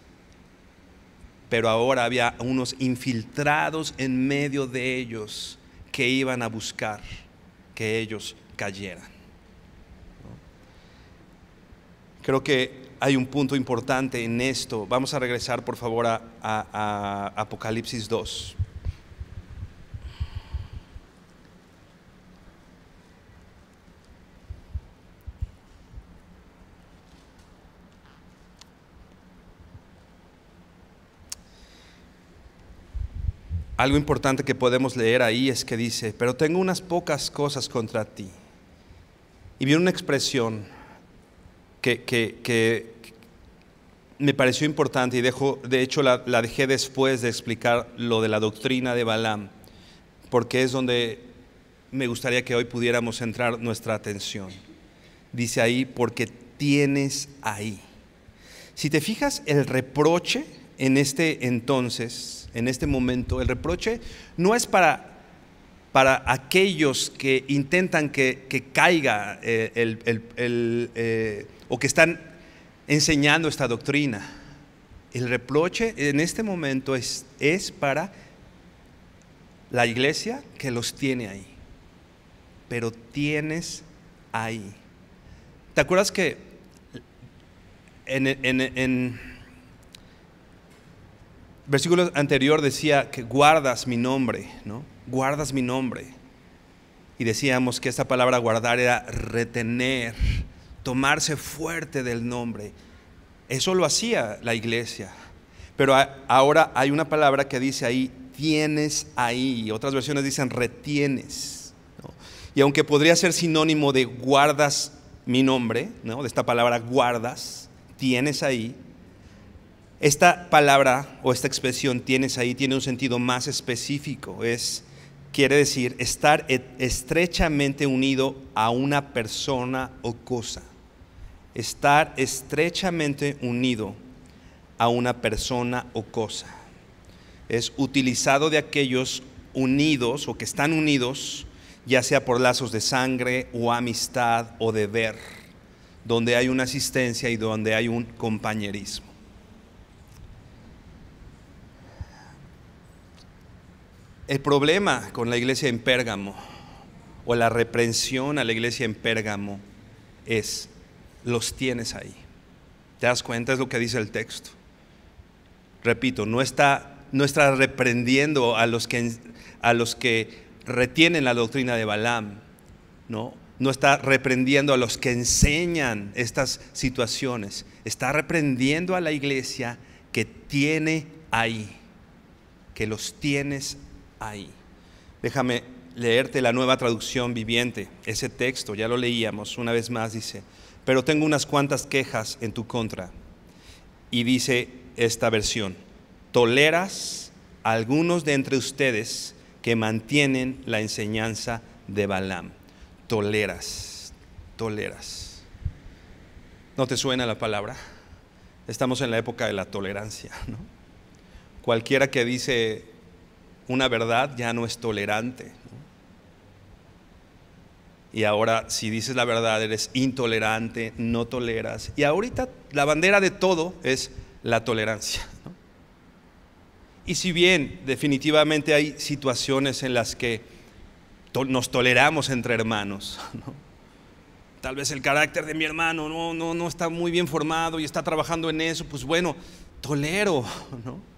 Pero ahora había unos infiltrados en medio de ellos que iban a buscar que ellos cayeran. Creo que hay un punto importante en esto. Vamos a regresar por favor a Apocalipsis 2. Algo importante que podemos leer ahí es que dice: pero tengo unas pocas cosas contra ti. Y viene una expresión que me pareció importante y de hecho la dejé después de explicar lo de la doctrina de Balaam, porque es donde me gustaría que hoy pudiéramos centrar nuestra atención. Dice ahí: porque tienes ahí. Si te fijas, el reproche en este entonces, en este momento, el reproche no es para aquellos que intentan que caiga o que están enseñando esta doctrina. El reproche en este momento es para la iglesia que los tiene ahí. Pero tienes ahí. ¿Te acuerdas que en versículo anterior decía que guardas mi nombre, ¿no? Guardas mi nombre. Y decíamos que esta palabra guardar era retener, tomarse fuerte del nombre. Eso lo hacía la iglesia. Pero ahora hay una palabra que dice ahí: tienes ahí. Y otras versiones dicen retienes, ¿no? Y aunque podría ser sinónimo de guardas mi nombre, ¿no? De esta palabra guardas, tienes ahí. Esta palabra o esta expresión tienes ahí tiene un sentido más específico. Quiere decir estar estrechamente unido a una persona o cosa. Estar estrechamente unido a una persona o cosa. Es utilizado de aquellos unidos o que están unidos, ya sea por lazos de sangre o amistad o deber, donde hay una asistencia y donde hay un compañerismo. El problema con la iglesia en Pérgamo, o la reprensión a la iglesia en Pérgamo, es: los tienes ahí. ¿Te das cuenta? Es lo que dice el texto. Repito, no está reprendiendo a los que retienen la doctrina de Balaam, no está reprendiendo a los que enseñan estas situaciones. Está reprendiendo a la iglesia que tiene ahí, que los tienes ahí. Déjame leerte la Nueva Traducción Viviente. Ese texto ya lo leíamos una vez más. Dice: pero tengo unas cuantas quejas en tu contra. Y dice esta versión: toleras a algunos de entre ustedes que mantienen la enseñanza de Balaam. Toleras. ¿No te suena la palabra? Estamos en la época de la tolerancia, ¿no? Cualquiera que dice una verdad ya no es tolerante, ¿no? Y ahora si dices la verdad eres intolerante, no toleras. Y ahorita la bandera de todo es la tolerancia, ¿no? Y si bien definitivamente hay situaciones en las que nos toleramos entre hermanos, ¿no? Tal vez el carácter de mi hermano no está muy bien formado y está trabajando en eso, pues bueno, tolero, ¿no?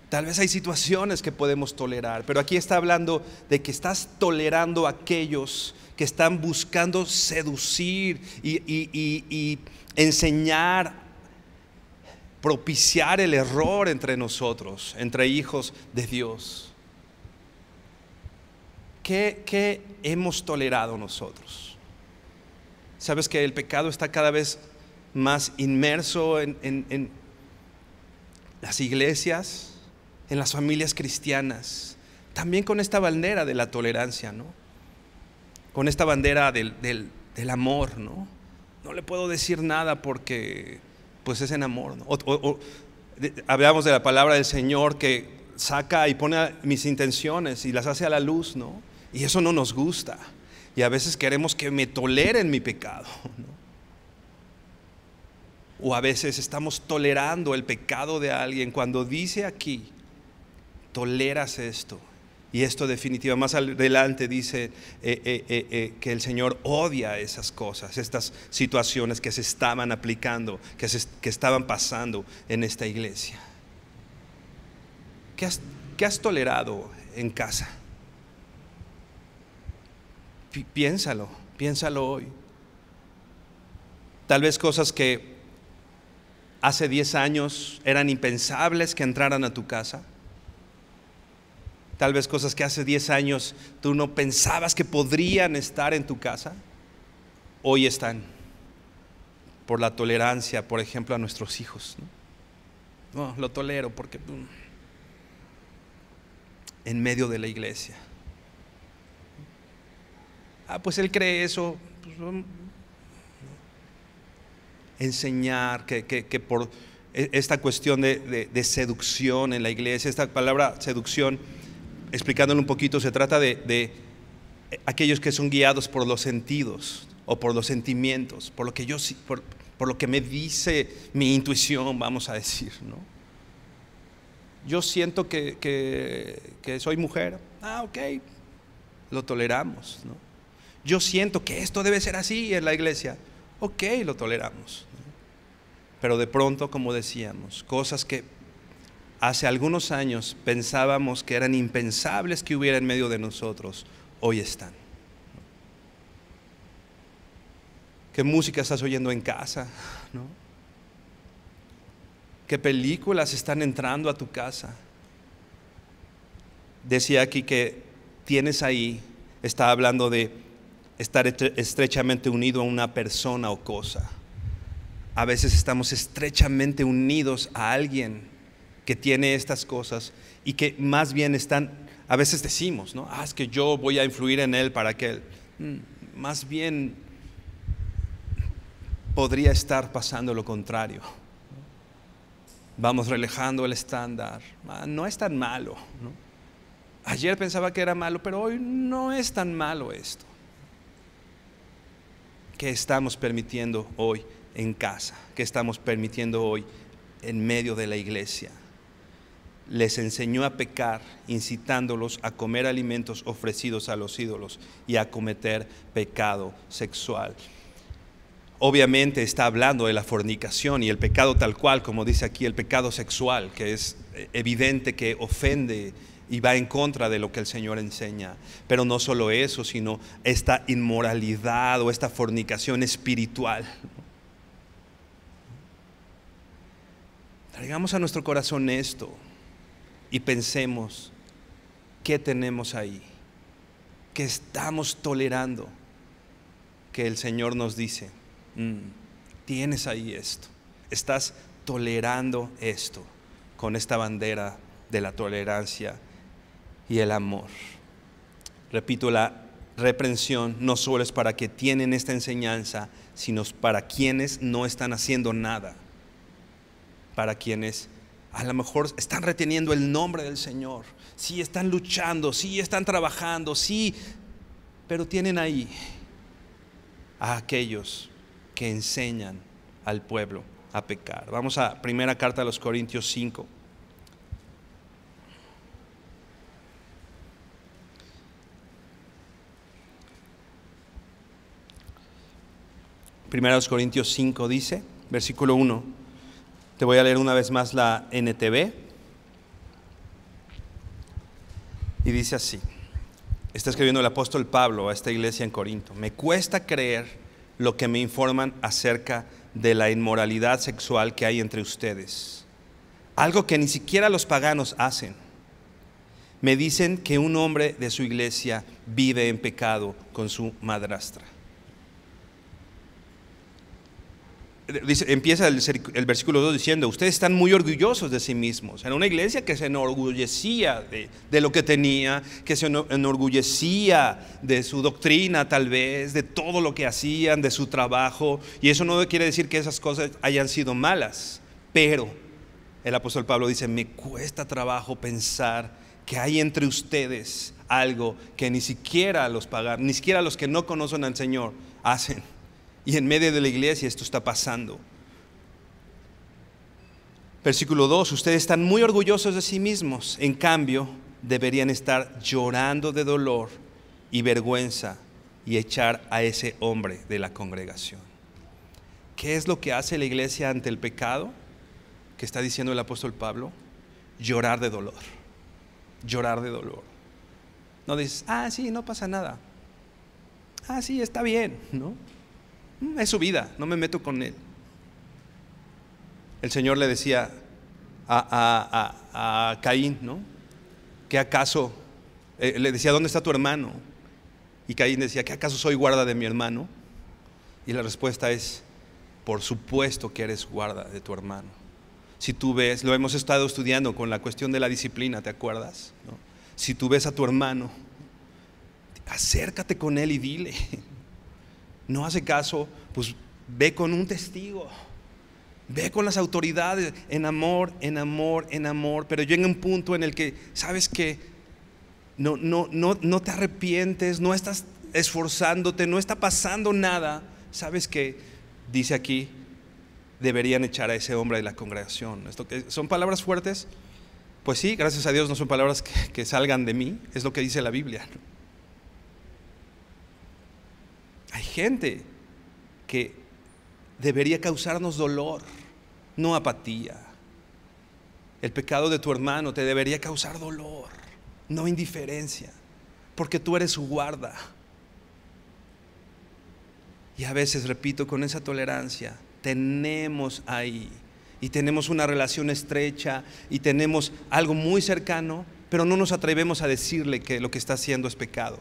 Tal vez hay situaciones que podemos tolerar, pero aquí está hablando de que estás tolerando a aquellos que están buscando seducir y enseñar, propiciar el error entre nosotros, entre hijos de Dios. ¿Qué hemos tolerado nosotros? ¿Sabes que el pecado está cada vez más inmerso en las iglesias, en las familias cristianas? También con esta bandera de la tolerancia, ¿no? Con esta bandera del amor, ¿no? No le puedo decir nada porque pues es en amor, ¿no? Hablamos de la palabra del Señor que saca y pone mis intenciones y las hace a la luz, ¿no? Y eso no nos gusta. Y a veces queremos que me toleren mi pecado, ¿no? O a veces estamos tolerando el pecado de alguien cuando dice aquí, toleras esto. Y esto definitivamente más adelante dice que el Señor odia esas cosas, estas situaciones que se estaban aplicando, que estaban pasando en esta iglesia. ¿Qué has tolerado en casa? Piénsalo hoy. Tal vez cosas que hace 10 años eran impensables que entraran a tu casa. Tal vez cosas que hace 10 años tú no pensabas que podrían estar en tu casa, hoy están. Por la tolerancia, por ejemplo, a nuestros hijos, ¿no? No, lo tolero porque en medio de la iglesia. Pues él cree eso. Enseñar que por esta cuestión de seducción en la iglesia, esta palabra seducción, explicándolo un poquito, se trata de aquellos que son guiados por los sentidos o por los sentimientos, por lo que me dice mi intuición, vamos a decir, ¿no? Yo siento que soy mujer, ok, lo toleramos, ¿no? Yo siento que esto debe ser así en la iglesia, ok, lo toleramos, ¿no? Pero de pronto, como decíamos, cosas que hace algunos años pensábamos que eran impensables que hubiera en medio de nosotros, hoy están. ¿Qué música estás oyendo en casa, ¿no? ¿Qué películas están entrando a tu casa? Decía aquí que tienes ahí, está hablando de estar estrechamente unido a una persona o cosa. A veces estamos estrechamente unidos a alguien que tiene estas cosas y que más bien están, a veces decimos, ¿no? Es que yo voy a influir en él para que él, más bien podría estar pasando lo contrario. Vamos relajando el estándar. No es tan malo, ¿no? Ayer pensaba que era malo, pero hoy no es tan malo esto. ¿Qué estamos permitiendo hoy en casa? ¿Qué estamos permitiendo hoy en medio de la iglesia? Les enseñó a pecar, incitándolos a comer alimentos ofrecidos a los ídolos y a cometer pecado sexual. Obviamente está hablando de la fornicación y el pecado tal cual, como dice aquí, el pecado sexual, que es evidente que ofende y va en contra de lo que el Señor enseña. Pero no solo eso, sino esta inmoralidad o esta fornicación espiritual. Traigamos a nuestro corazón esto y pensemos qué tenemos ahí, qué estamos tolerando, que el Señor nos dice, tienes ahí esto, estás tolerando esto con esta bandera de la tolerancia y el amor. Repito, la reprensión no solo es para que tienen esta enseñanza, sino para quienes no están haciendo nada, para quienes a lo mejor están reteniendo el nombre del Señor, sí están luchando, sí están trabajando, sí, pero tienen ahí a aquellos que enseñan al pueblo a pecar. Vamos a primera carta a los Corintios 5. Primera a los Corintios 5 dice, versículo 1. Te voy a leer una vez más la NTV. Y dice así. Está escribiendo el apóstol Pablo a esta iglesia en Corinto. Me cuesta creer lo que me informan acerca de la inmoralidad sexual que hay entre ustedes. Algo que ni siquiera los paganos hacen. Me dicen que un hombre de su iglesia vive en pecado con su madrastra. empieza el versículo 2 diciendo, ustedes están muy orgullosos de sí mismos. Era una iglesia que se enorgullecía de lo que tenía, que se enorgullecía de su doctrina tal vez, de todo lo que hacían, de su trabajo. Y eso no quiere decir que esas cosas hayan sido malas, pero el apóstol Pablo dice, me cuesta trabajo pensar que hay entre ustedes algo que ni siquiera los paganos, ni siquiera los que no conocen al Señor hacen. Y en medio de la iglesia esto está pasando. Versículo 2, ustedes están muy orgullosos de sí mismos, en cambio deberían estar llorando de dolor y vergüenza y echar a ese hombre de la congregación. ¿Qué es lo que hace la iglesia ante el pecado? Que está diciendo el apóstol Pablo, llorar de dolor. Llorar de dolor. No dices, sí, no pasa nada. Sí, está bien, ¿no? Es su vida, no me meto con él. El Señor le decía a Caín, ¿no? ¿Qué acaso? Le decía, ¿dónde está tu hermano? Y Caín decía, ¿qué acaso soy guarda de mi hermano? Y la respuesta es, por supuesto que eres guarda de tu hermano. Si tú ves, lo hemos estado estudiando con la cuestión de la disciplina, ¿te acuerdas? ¿No? Si tú ves a tu hermano, acércate con él y dile. No hace caso, pues ve con un testigo, ve con las autoridades, en amor, en amor, en amor. Pero llega un punto en el que sabes que no te arrepientes, no estás esforzándote, no está pasando nada. Sabes que, dice aquí, deberían echar a ese hombre de la congregación. ¿Esto que son palabras fuertes? Pues sí, gracias a Dios no son palabras que salgan de mí, es lo que dice la Biblia. Hay gente que debería causarnos dolor, no apatía. El pecado de tu hermano te debería causar dolor, no indiferencia, porque tú eres su guarda. Y a veces, repito, con esa tolerancia tenemos ahí, y tenemos una relación estrecha, y tenemos algo muy cercano, pero no nos atrevemos a decirle que lo que está haciendo es pecado.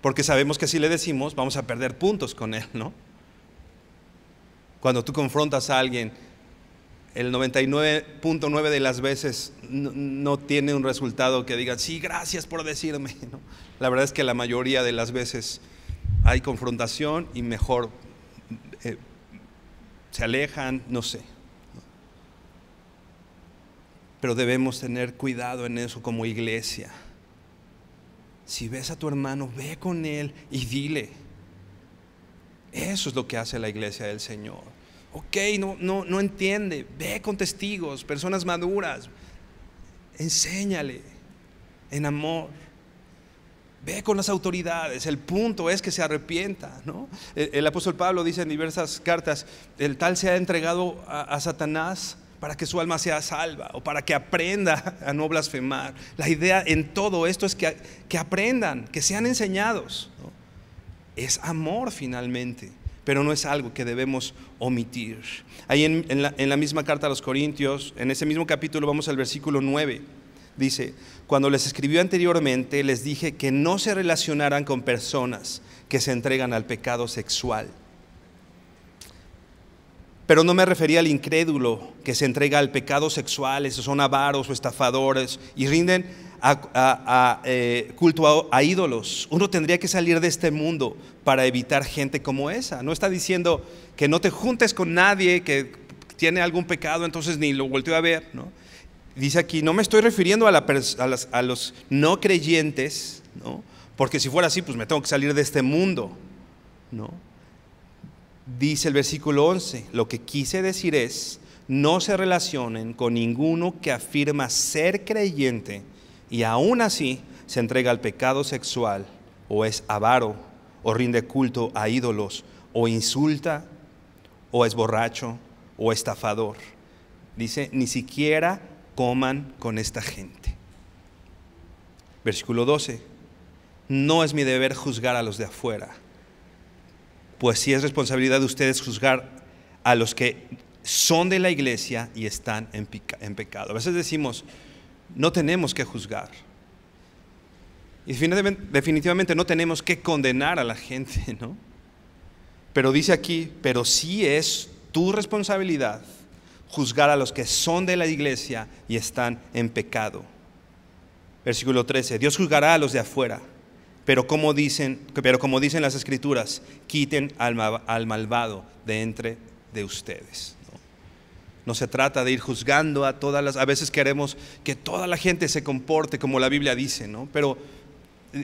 Porque sabemos que si le decimos vamos a perder puntos con él, ¿no? Cuando tú confrontas a alguien, el 99.9 de las veces no tiene un resultado que digan, sí, gracias por decirme, ¿no? La verdad es que la mayoría de las veces hay confrontación y mejor se alejan, no sé. Pero debemos tener cuidado en eso como iglesia. Si ves a tu hermano, ve con él y dile. Eso es lo que hace la iglesia del Señor. Ok, no entiende, ve con testigos, personas maduras, enséñale en amor. Ve con las autoridades, el punto es que se arrepienta, ¿no? El apóstol Pablo dice en diversas cartas, el tal se ha entregado a Satanás para que su alma sea salva, o para que aprenda a no blasfemar. La idea en todo esto es que aprendan, que sean enseñados, ¿no? Es amor finalmente, pero no es algo que debemos omitir. Ahí en la misma carta a los Corintios, en ese mismo capítulo, vamos al versículo 9, dice, cuando les escribió anteriormente, les dije que no se relacionaran con personas que se entregan al pecado sexual. Pero no me refería al incrédulo que se entrega al pecado sexual, esos son avaros o estafadores y rinden culto a ídolos. Uno tendría que salir de este mundo para evitar gente como esa. No está diciendo que no te juntes con nadie que tiene algún pecado, entonces ni lo volteo a ver, ¿no? Dice aquí, no me estoy refiriendo a los no creyentes, ¿no? Porque si fuera así, pues me tengo que salir de este mundo, ¿no? Dice el versículo 11, lo que quise decir es, no se relacionen con ninguno que afirma ser creyente y aún así se entrega al pecado sexual, o es avaro, o rinde culto a ídolos, o insulta, o es borracho, o estafador. Dice, ni siquiera coman con esta gente. Versículo 12, no es mi deber juzgar a los de afuera, pues sí es responsabilidad de ustedes juzgar a los que son de la iglesia y están en pecado. A veces decimos, no tenemos que juzgar. Y definitivamente no tenemos que condenar a la gente, ¿no? Pero dice aquí, pero sí es tu responsabilidad juzgar a los que son de la iglesia y están en pecado. Versículo 13, Dios juzgará a los de afuera, pero como dicen las Escrituras, quiten al malvado de entre de ustedes. No se trata de ir juzgando a a veces queremos que toda la gente se comporte como la Biblia dice, ¿no? Pero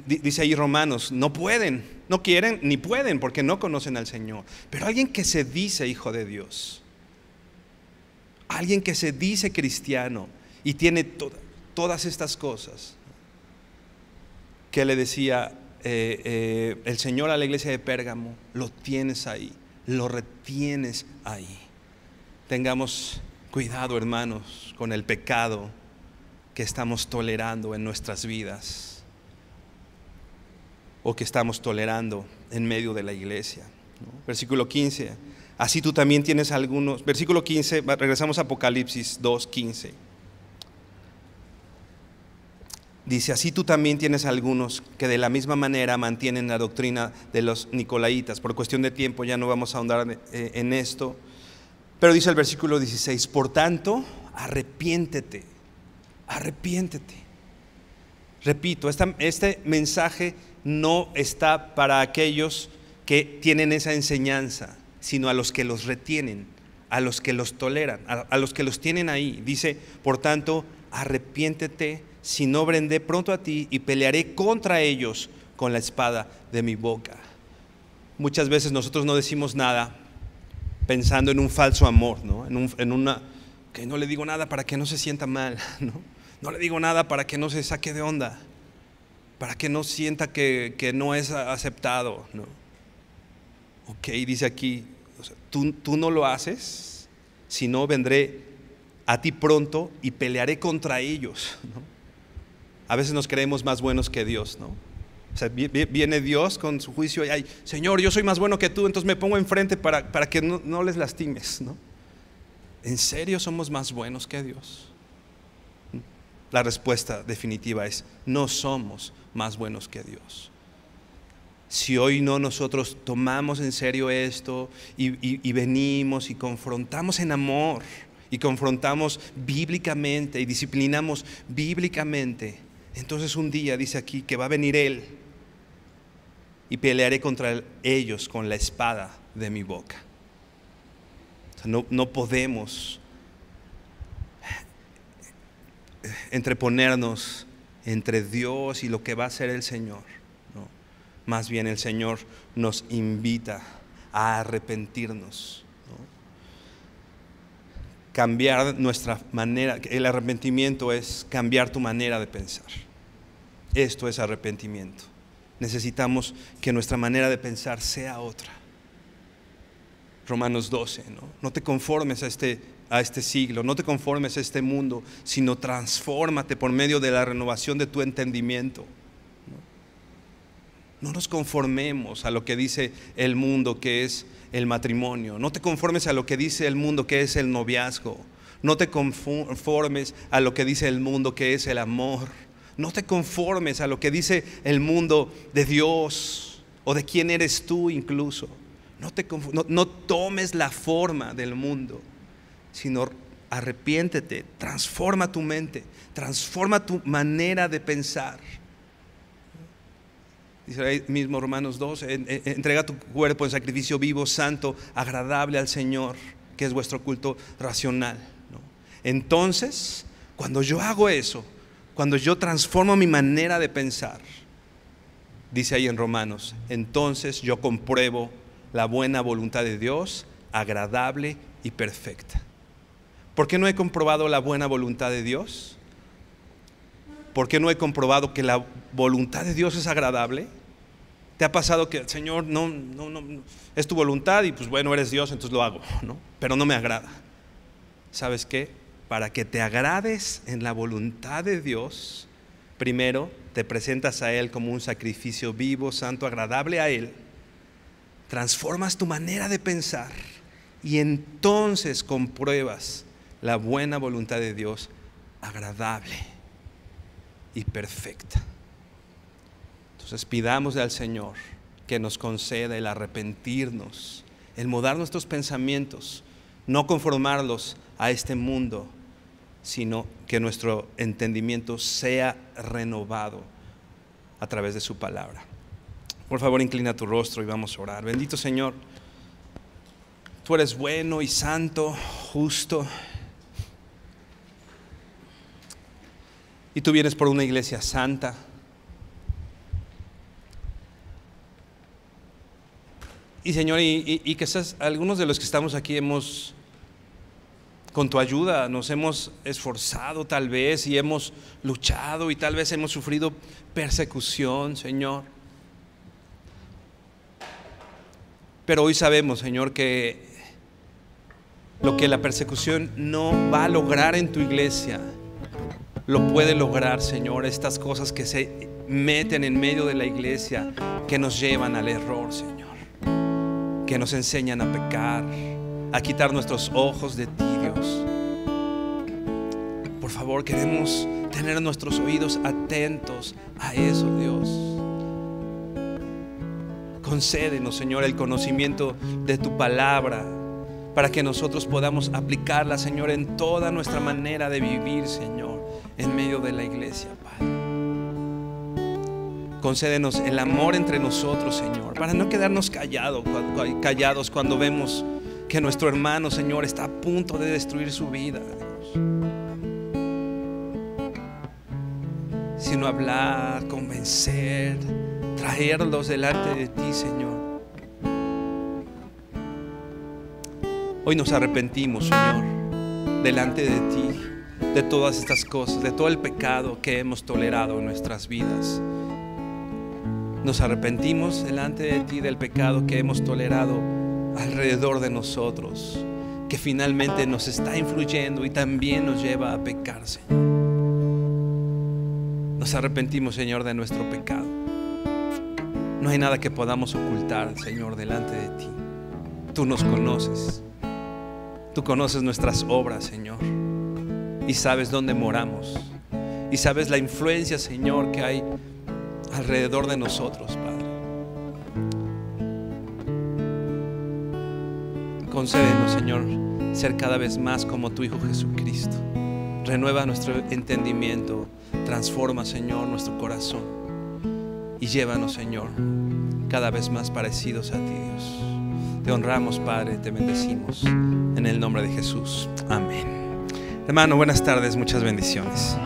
dice ahí Romanos, no pueden, no quieren ni pueden porque no conocen al Señor. Pero alguien que se dice hijo de Dios, alguien que se dice cristiano y tiene todas estas cosas, que le decía el Señor a la iglesia de Pérgamo, lo tienes ahí, lo retienes ahí. Tengamos cuidado, hermanos, con el pecado que estamos tolerando en nuestras vidas o que estamos tolerando en medio de la iglesia, ¿no? Versículo 15, así tú también tienes algunos. Versículo 15, regresamos a Apocalipsis 2:15. Dice, así tú también tienes algunos que de la misma manera mantienen la doctrina de los nicolaitas. Por cuestión de tiempo ya no vamos a ahondar en esto. Pero dice el versículo 16, por tanto, arrepiéntete. Repito, este mensaje no está para aquellos que tienen esa enseñanza, sino a los que los retienen, a los que los toleran, a los que los tienen ahí. Dice, por tanto, arrepiéntete, si no vendré pronto a ti y pelearé contra ellos con la espada de mi boca. Muchas veces nosotros no decimos nada pensando en un falso amor, ¿no? Que no le digo nada para que no se sienta mal, ¿no? No le digo nada para que no se saque de onda, para que no sienta que no es aceptado, ¿no? Ok, dice aquí, o sea, tú no lo haces, si no vendré a ti pronto y pelearé contra ellos, ¿no? A veces nos creemos más buenos que Dios, ¿no? O sea, viene Dios con su juicio y ay, Señor, yo soy más bueno que tú, entonces me pongo enfrente para que no les lastimes, ¿no? ¿En serio somos más buenos que Dios? La respuesta definitiva es, no somos más buenos que Dios. Si hoy no nosotros tomamos en serio esto y venimos y confrontamos en amor y confrontamos bíblicamente y disciplinamos bíblicamente, entonces un día dice aquí que va a venir Él y pelearé contra ellos con la espada de mi boca. O sea, no podemos entreponernos entre Dios y lo que va a hacer el Señor, ¿no? Más bien el Señor nos invita a arrepentirnos, ¿no? Cambiar nuestra manera. El arrepentimiento es cambiar tu manera de pensar. Esto es arrepentimiento. Necesitamos que nuestra manera de pensar sea otra. Romanos 12, ¿no? No te conformes a este siglo, no te conformes a este mundo, sino transfórmate por medio de la renovación de tu entendimiento. No nos conformemos a lo que dice el mundo que es el matrimonio. No te conformes a lo que dice el mundo que es el noviazgo. No te conformes a lo que dice el mundo que es el amor. No te conformes a lo que dice el mundo de Dios o de quién eres tú incluso. No tomes la forma del mundo, sino arrepiéntete, transforma tu mente, transforma tu manera de pensar. Dice ahí mismo Romanos 12, entrega tu cuerpo en sacrificio vivo, santo, agradable al Señor, que es vuestro culto racional, ¿no? Entonces, cuando yo hago eso, cuando yo transformo mi manera de pensar, dice ahí en Romanos, entonces yo compruebo la buena voluntad de Dios, agradable y perfecta. ¿Por qué no he comprobado la buena voluntad de Dios? ¿Por qué no he comprobado que la voluntad de Dios es agradable? ¿Te ha pasado que, Señor, no, es tu voluntad y pues bueno, eres Dios, entonces lo hago, ¿no? Pero no me agrada. ¿Sabes qué? Para que te agrades en la voluntad de Dios, primero te presentas a Él como un sacrificio vivo, santo, agradable a Él. Transformas tu manera de pensar y entonces compruebas la buena voluntad de Dios, agradable y perfecta. Entonces pidamos al Señor que nos conceda el arrepentirnos, el mudar nuestros pensamientos, no conformarlos a este mundo, sino que nuestro entendimiento sea renovado a través de su palabra. Por favor, inclina tu rostro y vamos a orar. Bendito Señor, tú eres bueno y santo, justo, y tú vienes por una iglesia santa. Y Señor, y quizás algunos de los que estamos aquí con tu ayuda nos hemos esforzado tal vez y hemos luchado y tal vez hemos sufrido persecución, Señor. Pero hoy sabemos, Señor, que lo que la persecución no va a lograr en tu iglesia, lo puede lograr, Señor, estas cosas que se meten en medio de la iglesia, que nos llevan al error, Señor, que nos enseñan a pecar, a quitar nuestros ojos de ti, Dios. Por favor, queremos tener nuestros oídos atentos a eso, Dios. Concédenos, Señor, el conocimiento de tu palabra, para que nosotros podamos aplicarla, Señor, en toda nuestra manera de vivir, Señor, en medio de la iglesia, Padre. Concédenos el amor entre nosotros, Señor, para no quedarnos callados cuando vemos que nuestro hermano, Señor, está a punto de destruir su vida, Dios. Sino hablar, convencer, traerlos delante de ti, Señor. Hoy nos arrepentimos, Señor, delante de ti, de todas estas cosas, de todo el pecado que hemos tolerado en nuestras vidas. Nos arrepentimos delante de ti del pecado que hemos tolerado alrededor de nosotros, que finalmente nos está influyendo y también nos lleva a pecar, Señor. Nos arrepentimos, Señor, de nuestro pecado. No hay nada que podamos ocultar, Señor, delante de ti. Tú nos conoces. Tú conoces nuestras obras, Señor, y sabes dónde moramos, y sabes la influencia, Señor, que hay alrededor de nosotros, Padre. Concédenos, Señor, ser cada vez más como tu Hijo Jesucristo. Renueva nuestro entendimiento, transforma, Señor, nuestro corazón y llévanos, Señor, cada vez más parecidos a ti, Dios. Te honramos, Padre, te bendecimos en el nombre de Jesús. Amén. Hermano, buenas tardes, muchas bendiciones.